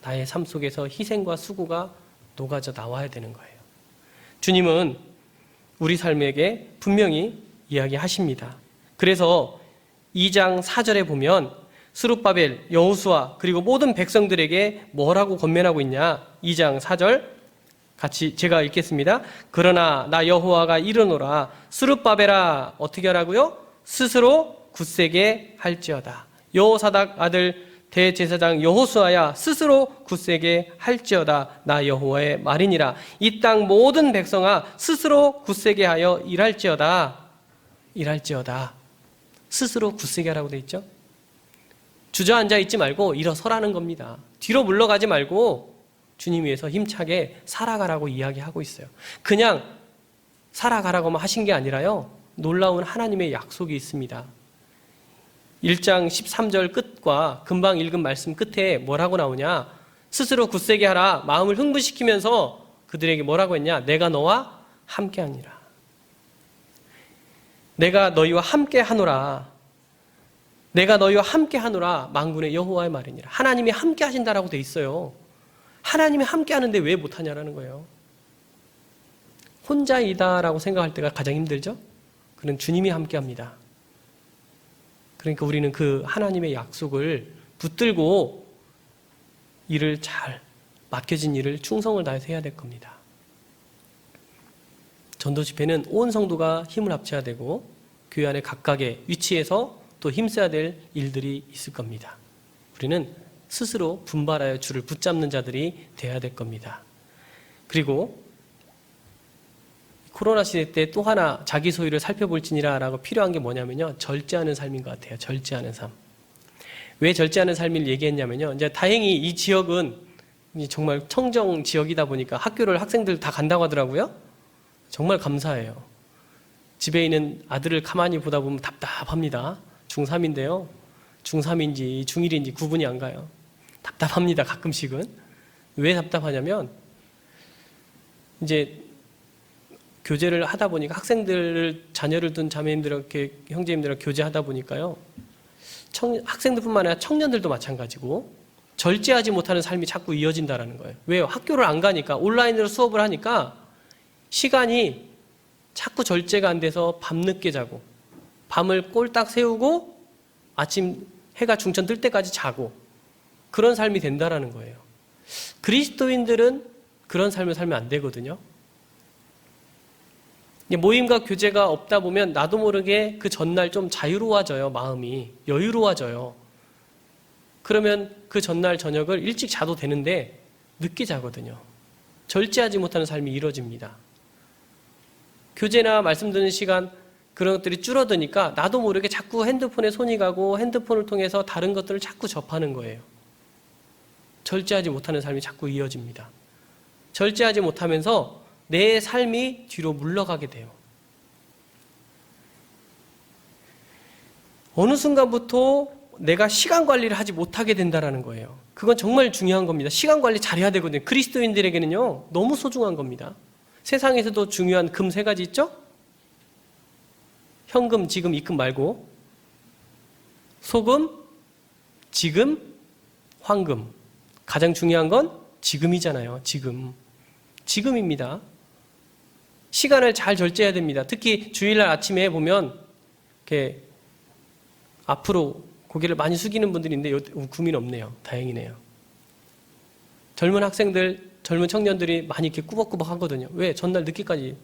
나의 삶 속에서 희생과 수고가 녹아져 나와야 되는 거예요. 주님은 우리 삶에게 분명히 이야기하십니다. 그래서 2장 4절에 보면 스룹바벨, 여호수아 그리고 모든 백성들에게 뭐라고 권면하고 있냐? 2장 4절 같이 제가 읽겠습니다. 그러나 나 여호와가 이르노라 스룹바벨아 어떻게 하라고요? 스스로 굳세게 할지어다. 여호사닥 아들 대제사장 여호수아야 스스로 굳세게 할지어다. 나 여호와의 말이니라. 이 땅 모든 백성아 스스로 굳세게 하여 일할지어다. 스스로 굳세게 하라고 돼 있죠. 주저앉아 있지 말고 일어서라는 겁니다. 뒤로 물러가지 말고 주님 위해서 힘차게 살아가라고 이야기하고 있어요. 그냥 살아가라고만 하신 게 아니라요, 놀라운 하나님의 약속이 있습니다. 1장 13절 끝과 금방 읽은 말씀 끝에 뭐라고 나오냐? 스스로 굳세게 하라. 마음을 흥분시키면서 그들에게 뭐라고 했냐? 내가 너와 함께하니라. 내가 너희와 함께하노라. 내가 너희와 함께하노라. 만군의 여호와의 말이니라. 하나님이 함께하신다라고 돼 있어요. 하나님이 함께하는데 왜 못하냐라는 거예요. 혼자이다라고 생각할 때가 가장 힘들죠? 그는 주님이 함께합니다. 그러니까 우리는 그 하나님의 약속을 붙들고 일을 잘 맡겨진 일을 충성을 다해서 해야 될 겁니다. 전도 집회는 온 성도가 힘을 합쳐야 되고 교회 안에 각각의 위치에서 또 힘써야 될 일들이 있을 겁니다. 우리는 스스로 분발하여 주를 붙잡는 자들이 되어야 될 겁니다. 그리고 코로나 시대 때 또 하나 자기 소유를 살펴볼지니라 라고 필요한 게 뭐냐면요, 절제하는 삶인 것 같아요. 절제하는 삶. 왜 절제하는 삶을 얘기했냐면요, 이제 다행히 이 지역은 정말 청정 지역이다 보니까 학교를 학생들 다 간다고 하더라고요. 정말 감사해요. 집에 있는 아들을 가만히 보다 보면 답답합니다. 중3인데요. 중3인지 중1인지 구분이 안 가요. 답답합니다. 가끔씩은. 왜 답답하냐면 이제 교제를 하다 보니까 학생들을 자녀를 둔 자매님들과 형제님들과 교제하다 보니까요. 학생들뿐만 아니라 청년들도 마찬가지고 절제하지 못하는 삶이 자꾸 이어진다라는 거예요. 왜요? 학교를 안 가니까 온라인으로 수업을 하니까 시간이 자꾸 절제가 안 돼서 밤늦게 자고 밤을 꼴딱 새우고 아침 해가 중천 뜰 때까지 자고 그런 삶이 된다라는 거예요. 그리스도인들은 그런 삶을 살면 안 되거든요. 모임과 교제가 없다 보면 나도 모르게 그 전날 좀 자유로워져요. 마음이 여유로워져요. 그러면 그 전날 저녁을 일찍 자도 되는데 늦게 자거든요. 절제하지 못하는 삶이 이루어집니다. 교제나 말씀 듣는 시간 그런 것들이 줄어드니까 나도 모르게 자꾸 핸드폰에 손이 가고 핸드폰을 통해서 다른 것들을 자꾸 접하는 거예요. 절제하지 못하는 삶이 자꾸 이어집니다. 절제하지 못하면서 내 삶이 뒤로 물러가게 돼요. 어느 순간부터 내가 시간 관리를 하지 못하게 된다는 거예요. 그건 정말 중요한 겁니다. 시간 관리 잘해야 되거든요. 그리스도인들에게는요, 너무 소중한 겁니다. 세상에서도 중요한 금 3가지 있죠? 현금, 지금, 입금 말고 소금, 지금, 황금. 가장 중요한 건 지금이잖아요. 지금입니다. 시간을 잘 절제해야 됩니다. 특히 주일날 아침에 보면 이렇게 앞으로 고개를 많이 숙이는 분들이 있는데 구민 없네요. 다행이네요. 젊은 학생들, 젊은 청년들이 많이 이렇게 꾸벅꾸벅 하거든요. 왜? 전날 늦게까지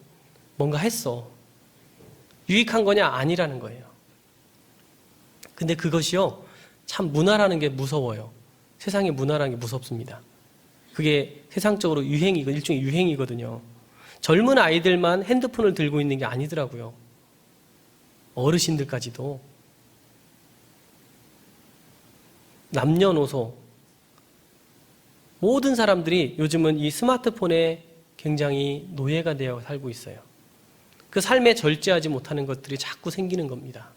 뭔가 했어. 유익한 거냐? 아니라는 거예요. 근데 그것이요, 참 문화라는 게 무서워요. 세상의 문화라는 게 무섭습니다. 그게 세상적으로 일종의 유행이거든요. 젊은 아이들만 핸드폰을 들고 있는 게 아니더라고요. 어르신들까지도. 남녀노소 모든 사람들이 요즘은 이 스마트폰에 굉장히 노예가 되어 살고 있어요. 그 삶에 절제하지 못하는 것들이 자꾸 생기는 겁니다.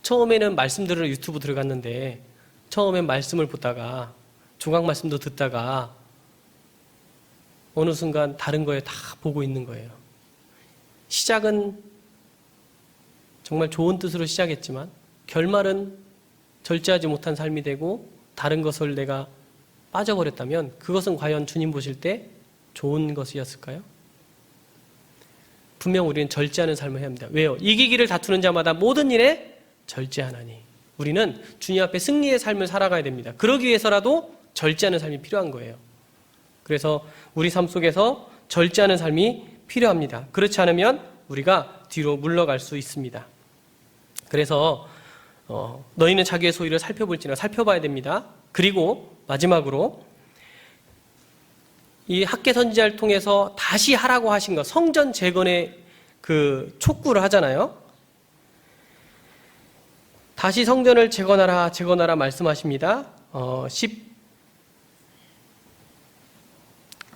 처음에는 말씀 들으러 유튜브 들어갔는데 처음엔 말씀을 보다가 조각 말씀도 듣다가 어느 순간 다른 거에 다 보고 있는 거예요. 시작은 정말 좋은 뜻으로 시작했지만 결말은 절제하지 못한 삶이 되고 다른 것을 내가 빠져버렸다면 그것은 과연 주님 보실 때 좋은 것이었을까요? 분명 우리는 절제하는 삶을 해야 합니다. 왜요? 이기기를 다투는 자마다 모든 일에 절제하나니. 우리는 주님 앞에 승리의 삶을 살아가야 됩니다. 그러기 위해서라도 절제하는 삶이 필요한 거예요. 그래서 우리 삶 속에서 절제하는 삶이 필요합니다. 그렇지 않으면 우리가 뒤로 물러갈 수 있습니다. 그래서 너희는 자기의 소유를 살펴볼지나 살펴봐야 됩니다. 그리고 마지막으로 이 학계 선지자를 통해서 다시 하라고 하신 것, 성전 재건의 그 촉구를 하잖아요. 다시 성전을 재건하라 말씀하십니다.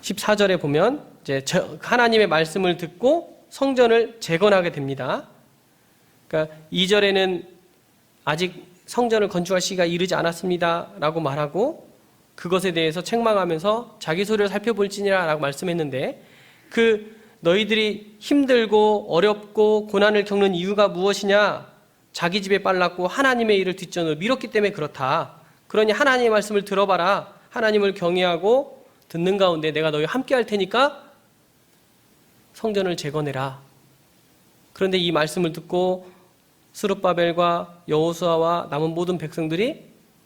14절에 보면 이제 하나님의 말씀을 듣고 성전을 재건하게 됩니다. 그러니까 2절에는 아직 성전을 건축할 시기가 이르지 않았습니다 라고 말하고 그것에 대해서 책망하면서 자기 소리를 살펴볼지니라 라고 말씀했는데 그 너희들이 힘들고 어렵고 고난을 겪는 이유가 무엇이냐? 자기 집에 빨랐고 하나님의 일을 뒷전으로 미뤘기 때문에 그렇다. 그러니 하나님의 말씀을 들어봐라. 하나님을 경외하고 듣는 가운데 내가 너희 함께 할 테니까 성전을 재건해라. 그런데 이 말씀을 듣고 스룹바벨과 여호수아와 남은 모든 백성들이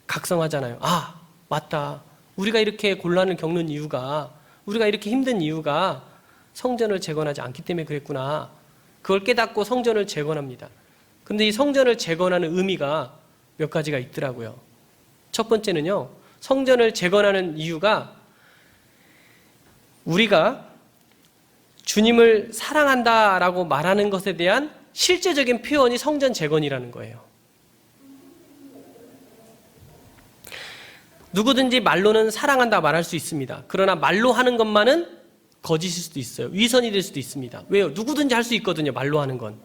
각성하잖아요. 아, 맞다. 우리가 이렇게 곤란을 겪는 이유가, 우리가 이렇게 힘든 이유가 성전을 재건하지 않기 때문에 그랬구나. 그걸 깨닫고 성전을 재건합니다. 근데 이 성전을 재건하는 의미가 몇 가지가 있더라고요. 첫 번째는요, 성전을 재건하는 이유가 우리가 주님을 사랑한다라고 말하는 것에 대한 실제적인 표현이 성전 재건이라는 거예요. 누구든지 말로는 사랑한다 말할 수 있습니다. 그러나 말로 하는 것만은 거짓일 수도 있어요. 위선이 될 수도 있습니다. 왜요? 누구든지 할 수 있거든요. 말로 하는 건.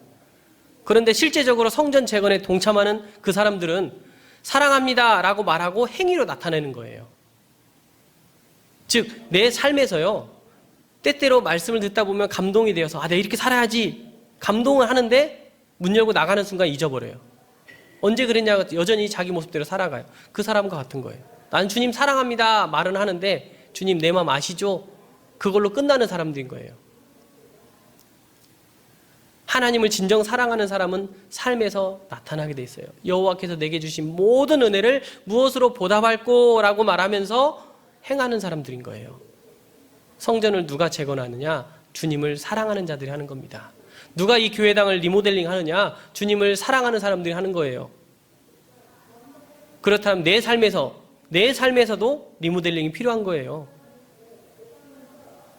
그런데 실제적으로 성전 재건에 동참하는 그 사람들은 사랑합니다 라고 말하고 행위로 나타내는 거예요. 즉 내 삶에서요, 때때로 말씀을 듣다 보면 감동이 되어서 내가 이렇게 살아야지 감동을 하는데 문 열고 나가는 순간 잊어버려요. 언제 그랬냐? 여전히 자기 모습대로 살아가요. 그 사람과 같은 거예요. 나는 주님 사랑합니다 말은 하는데 주님 내 마음 아시죠? 그걸로 끝나는 사람들인 거예요. 하나님을 진정 사랑하는 사람은 삶에서 나타나게 돼 있어요. 여호와께서 내게 주신 모든 은혜를 무엇으로 보답할꼬 라고 말하면서 행하는 사람들인 거예요. 성전을 누가 재건하느냐? 주님을 사랑하는 자들이 하는 겁니다. 누가 이 교회당을 리모델링 하느냐? 주님을 사랑하는 사람들이 하는 거예요. 그렇다면 내 삶에서도 리모델링이 필요한 거예요.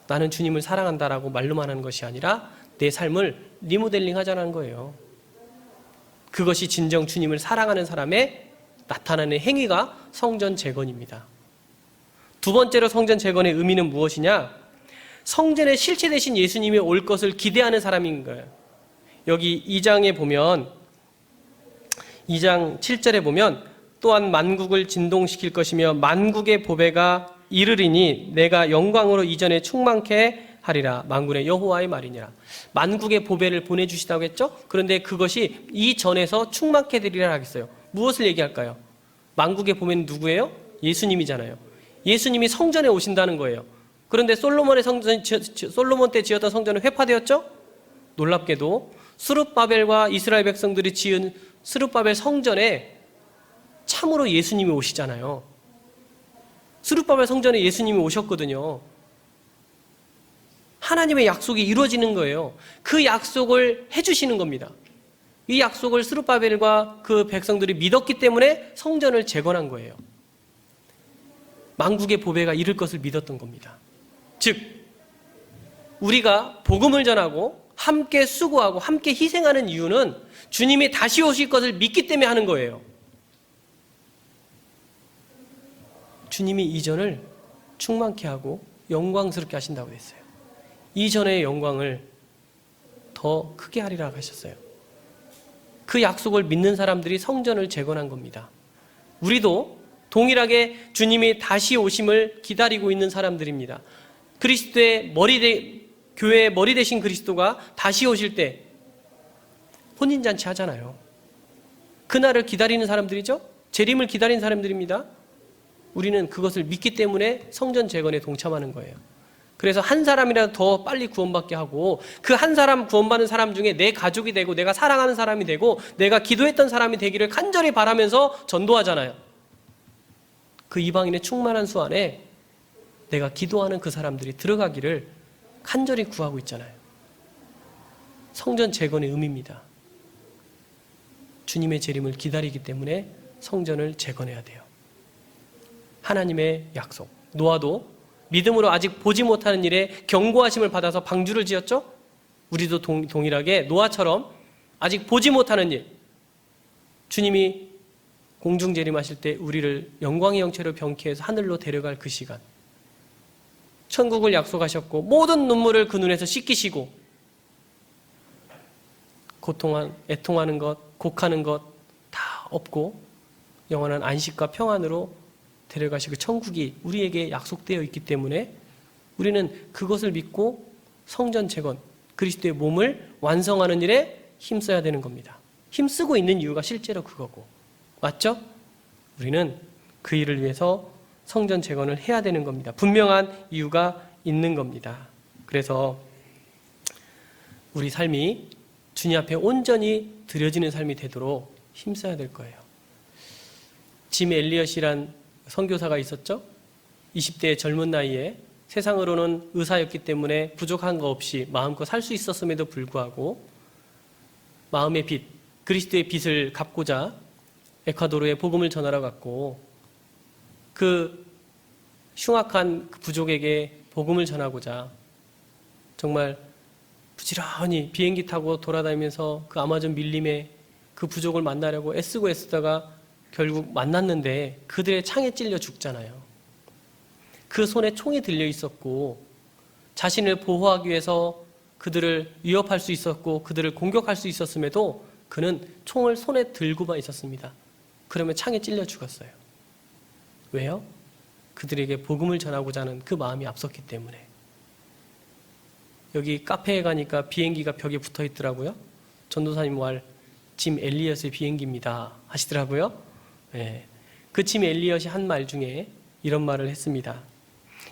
나는 주님을 사랑한다라고 말로만 하는 것이 아니라 내 삶을 리모델링 하자는 거예요. 그것이 진정 주님을 사랑하는 사람의 나타나는 행위가 성전 재건입니다. 두 번째로 성전 재건의 의미는 무엇이냐? 성전의 실체 되신 예수님이 올 것을 기대하는 사람인 거예요. 여기 2장에 보면 2장 7절에 보면 또한 만국을 진동시킬 것이며 만국의 보배가 이르리니 내가 영광으로 이전에 충만케 하리라. 만군의 여호와의 말이니라. 만국의 보배를 보내주시다고 했죠? 그런데 그것이 이전에서 충만케 되리라 하겠어요. 무엇을 얘기할까요? 만국의 보배는 누구예요? 예수님이잖아요. 예수님이 성전에 오신다는 거예요. 그런데 솔로몬 때 지었던 성전은 회파되었죠? 놀랍게도 스룹바벨과 이스라엘 백성들이 지은 스룹바벨 성전에 참으로 예수님이 오시잖아요. 스룹바벨 성전에 예수님이 오셨거든요. 하나님의 약속이 이루어지는 거예요. 그 약속을 해주시는 겁니다. 이 약속을 스룹바벨과 그 백성들이 믿었기 때문에 성전을 재건한 거예요. 만국의 보배가 이룰 것을 믿었던 겁니다. 즉 우리가 복음을 전하고 함께 수고하고 함께 희생하는 이유는 주님이 다시 오실 것을 믿기 때문에 하는 거예요. 주님이 이전을 충만케 하고 영광스럽게 하신다고 했어요. 이전의 영광을 더 크게 하리라 하셨어요. 그 약속을 믿는 사람들이 성전을 재건한 겁니다. 우리도 동일하게 주님이 다시 오심을 기다리고 있는 사람들입니다. 그리스도의 교회의 머리 되신 그리스도가 다시 오실 때 혼인잔치 하잖아요. 그날을 기다리는 사람들이죠. 재림을 기다리는 사람들입니다. 우리는 그것을 믿기 때문에 성전 재건에 동참하는 거예요. 그래서 한 사람이라도 더 빨리 구원받게 하고 그 한 사람 구원받는 사람 중에 내 가족이 되고 내가 사랑하는 사람이 되고 내가 기도했던 사람이 되기를 간절히 바라면서 전도하잖아요. 그 이방인의 충만한 수 안에 내가 기도하는 그 사람들이 들어가기를 간절히 구하고 있잖아요. 성전 재건의 의미입니다. 주님의 재림을 기다리기 때문에 성전을 재건해야 돼요. 하나님의 약속. 노아도 믿음으로 아직 보지 못하는 일에 경고하심을 받아서 방주를 지었죠? 우리도 동일하게 노아처럼 아직 보지 못하는 일, 주님이 공중 재림하실 때 우리를 영광의 형체로 병케해서 하늘로 데려갈 그 시간, 천국을 약속하셨고 모든 눈물을 그 눈에서 씻기시고 애통하는 것, 곡하는 것 다 없고 영원한 안식과 평안으로 데려가시고 천국이 우리에게 약속되어 있기 때문에 우리는 그것을 믿고 성전 재건, 그리스도의 몸을 완성하는 일에 힘써야 되는 겁니다. 힘쓰고 있는 이유가 실제로 그거고, 맞죠? 우리는 그 일을 위해서 성전 재건을 해야 되는 겁니다. 분명한 이유가 있는 겁니다. 그래서 우리 삶이 주님 앞에 온전히 드려지는 삶이 되도록 힘써야 될 거예요. 짐 엘리엇이란 선교사가 있었죠. 20대의 젊은 나이에 세상으로는 의사였기 때문에 부족한 거 없이 마음껏 살 수 있었음에도 불구하고 마음의 빚, 그리스도의 빚을 갚고자 에콰도르에 복음을 전하러 갔고 그 흉악한 그 부족에게 복음을 전하고자 정말 부지런히 비행기 타고 돌아다니면서 그 아마존 밀림에 그 부족을 만나려고 애쓰다가 결국 만났는데 그들의 창에 찔려 죽잖아요. 그 손에 총이 들려 있었고 자신을 보호하기 위해서 그들을 위협할 수 있었고 그들을 공격할 수 있었음에도 그는 총을 손에 들고만 있었습니다. 그러면 창에 찔려 죽었어요. 왜요? 그들에게 복음을 전하고자 하는 그 마음이 앞섰기 때문에. 여기 카페에 가니까 비행기가 벽에 붙어 있더라고요. 전도사님 말, 짐 엘리엇의 비행기입니다 하시더라고요. 예. 그 짐 엘리엇이 한 말 중에 이런 말을 했습니다.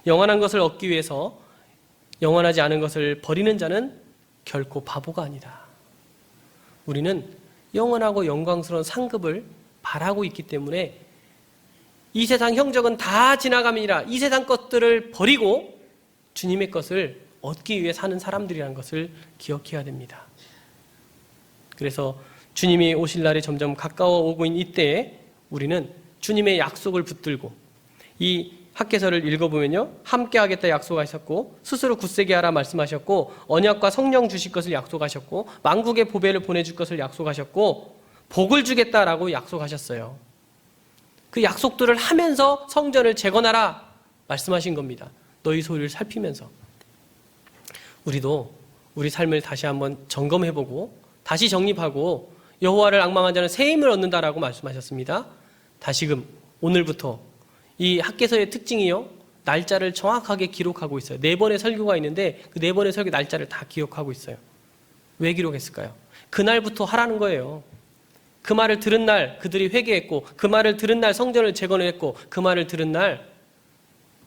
영원한 것을 얻기 위해서 영원하지 않은 것을 버리는 자는 결코 바보가 아니다. 우리는 영원하고 영광스러운 상급을 바라고 있기 때문에 이 세상 형적은 다 지나감이니라, 이 세상 것들을 버리고 주님의 것을 얻기 위해 사는 사람들이라는 것을 기억해야 됩니다. 그래서 주님이 오실 날이 점점 가까워 오고 있는 이때에 우리는 주님의 약속을 붙들고, 이 학개서를 읽어보면요, 함께 하겠다 약속하셨고, 스스로 굳세게 하라 말씀하셨고, 언약과 성령 주실 것을 약속하셨고, 만국의 보배를 보내줄 것을 약속하셨고, 복을 주겠다라고 약속하셨어요. 그 약속들을 하면서 성전을 재건하라 말씀하신 겁니다. 너희 소유를 살피면서. 우리도 우리 삶을 다시 한번 점검해보고 다시 정립하고 여호와를 앙망한 자는 새 힘을 얻는다라고 말씀하셨습니다. 다시금 오늘부터 이 학개서의 특징이요, 날짜를 정확하게 기록하고 있어요. 4번의 설교가 있는데 그 4번의 설교 날짜를 다 기억하고 있어요. 왜 기록했을까요? 그날부터 하라는 거예요. 그 말을 들은 날 그들이 회개했고, 그 말을 들은 날 성전을 재건했고, 그 말을 들은 날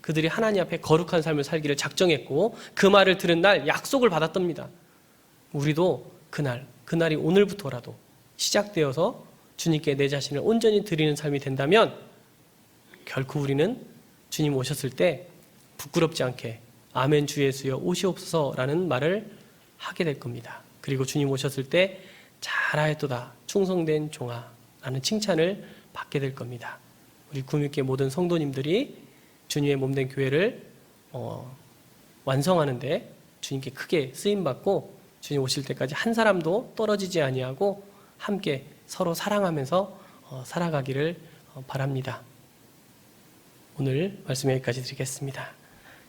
그들이 하나님 앞에 거룩한 삶을 살기를 작정했고, 그 말을 들은 날 약속을 받았답니다. 우리도 그날이 오늘부터라도 시작되어서 주님께 내 자신을 온전히 드리는 삶이 된다면 결코 우리는 주님 오셨을 때 부끄럽지 않게 아멘 주 예수여 오시옵소서라는 말을 하게 될 겁니다. 그리고 주님 오셨을 때 잘하였도다 충성된 종아 라는 칭찬을 받게 될 겁니다. 우리 구미교회 모든 성도님들이 주님의 몸된 교회를 완성하는데 주님께 크게 쓰임받고 주님 오실 때까지 한 사람도 떨어지지 아니하고 함께 서로 사랑하면서 살아가기를 바랍니다. 오늘 말씀 여기까지 드리겠습니다.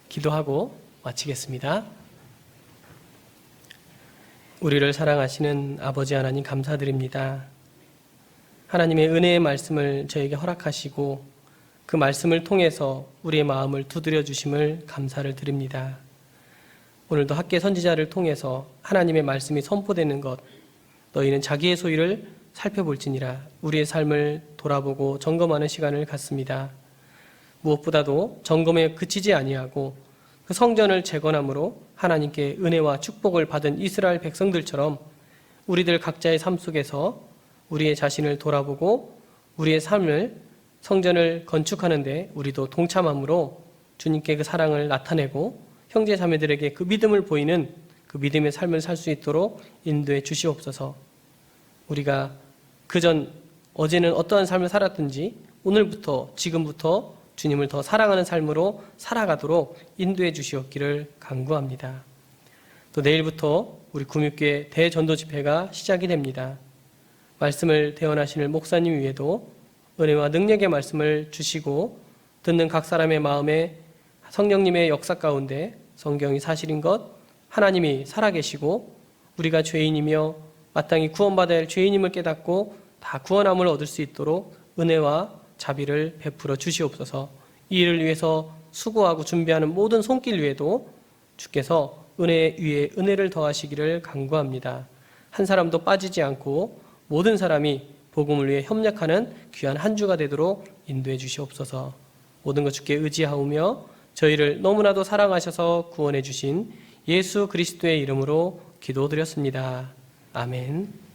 기도하고 마치겠습니다. 우리를 사랑하시는 아버지 하나님 감사드립니다. 하나님의 은혜의 말씀을 저에게 허락하시고 그 말씀을 통해서 우리의 마음을 두드려 주심을 감사를 드립니다. 오늘도 학계 선지자를 통해서 하나님의 말씀이 선포되는 것, 너희는 자기의 소유를 살펴볼지니라, 우리의 삶을 돌아보고 점검하는 시간을 갖습니다. 무엇보다도 점검에 그치지 아니하고 그 성전을 재건함으로 하나님께 은혜와 축복을 받은 이스라엘 백성들처럼 우리들 각자의 삶 속에서 우리의 자신을 돌아보고 우리의 삶을 성전을 건축하는데 우리도 동참함으로 주님께 그 사랑을 나타내고 형제 자매들에게 그 믿음을 보이는 그 믿음의 삶을 살 수 있도록 인도해 주시옵소서. 우리가 그전 어제는 어떠한 삶을 살았든지 오늘부터 지금부터 주님을 더 사랑하는 삶으로 살아가도록 인도해 주시옵기를 간구합니다. 또 내일부터 우리 구미교회 대전도 집회가 시작이 됩니다. 말씀을 대언하시는 목사님 위에도 은혜와 능력의 말씀을 주시고 듣는 각 사람의 마음에 성령님의 역사 가운데 성경이 사실인 것, 하나님이 살아계시고 우리가 죄인이며 마땅히 구원받아야 할 죄인임을 깨닫고 다 구원함을 얻을 수 있도록 은혜와 자비를 베풀어 주시옵소서. 이 일을 위해서 수고하고 준비하는 모든 손길 위에도 주께서 은혜 위에 은혜를 더하시기를 간구합니다. 한 사람도 빠지지 않고 모든 사람이 복음을 위해 협력하는 귀한 한 주가 되도록 인도해 주시옵소서. 모든 것 주께 의지하오며 저희를 너무나도 사랑하셔서 구원해 주신 예수 그리스도의 이름으로 기도드렸습니다. 아멘.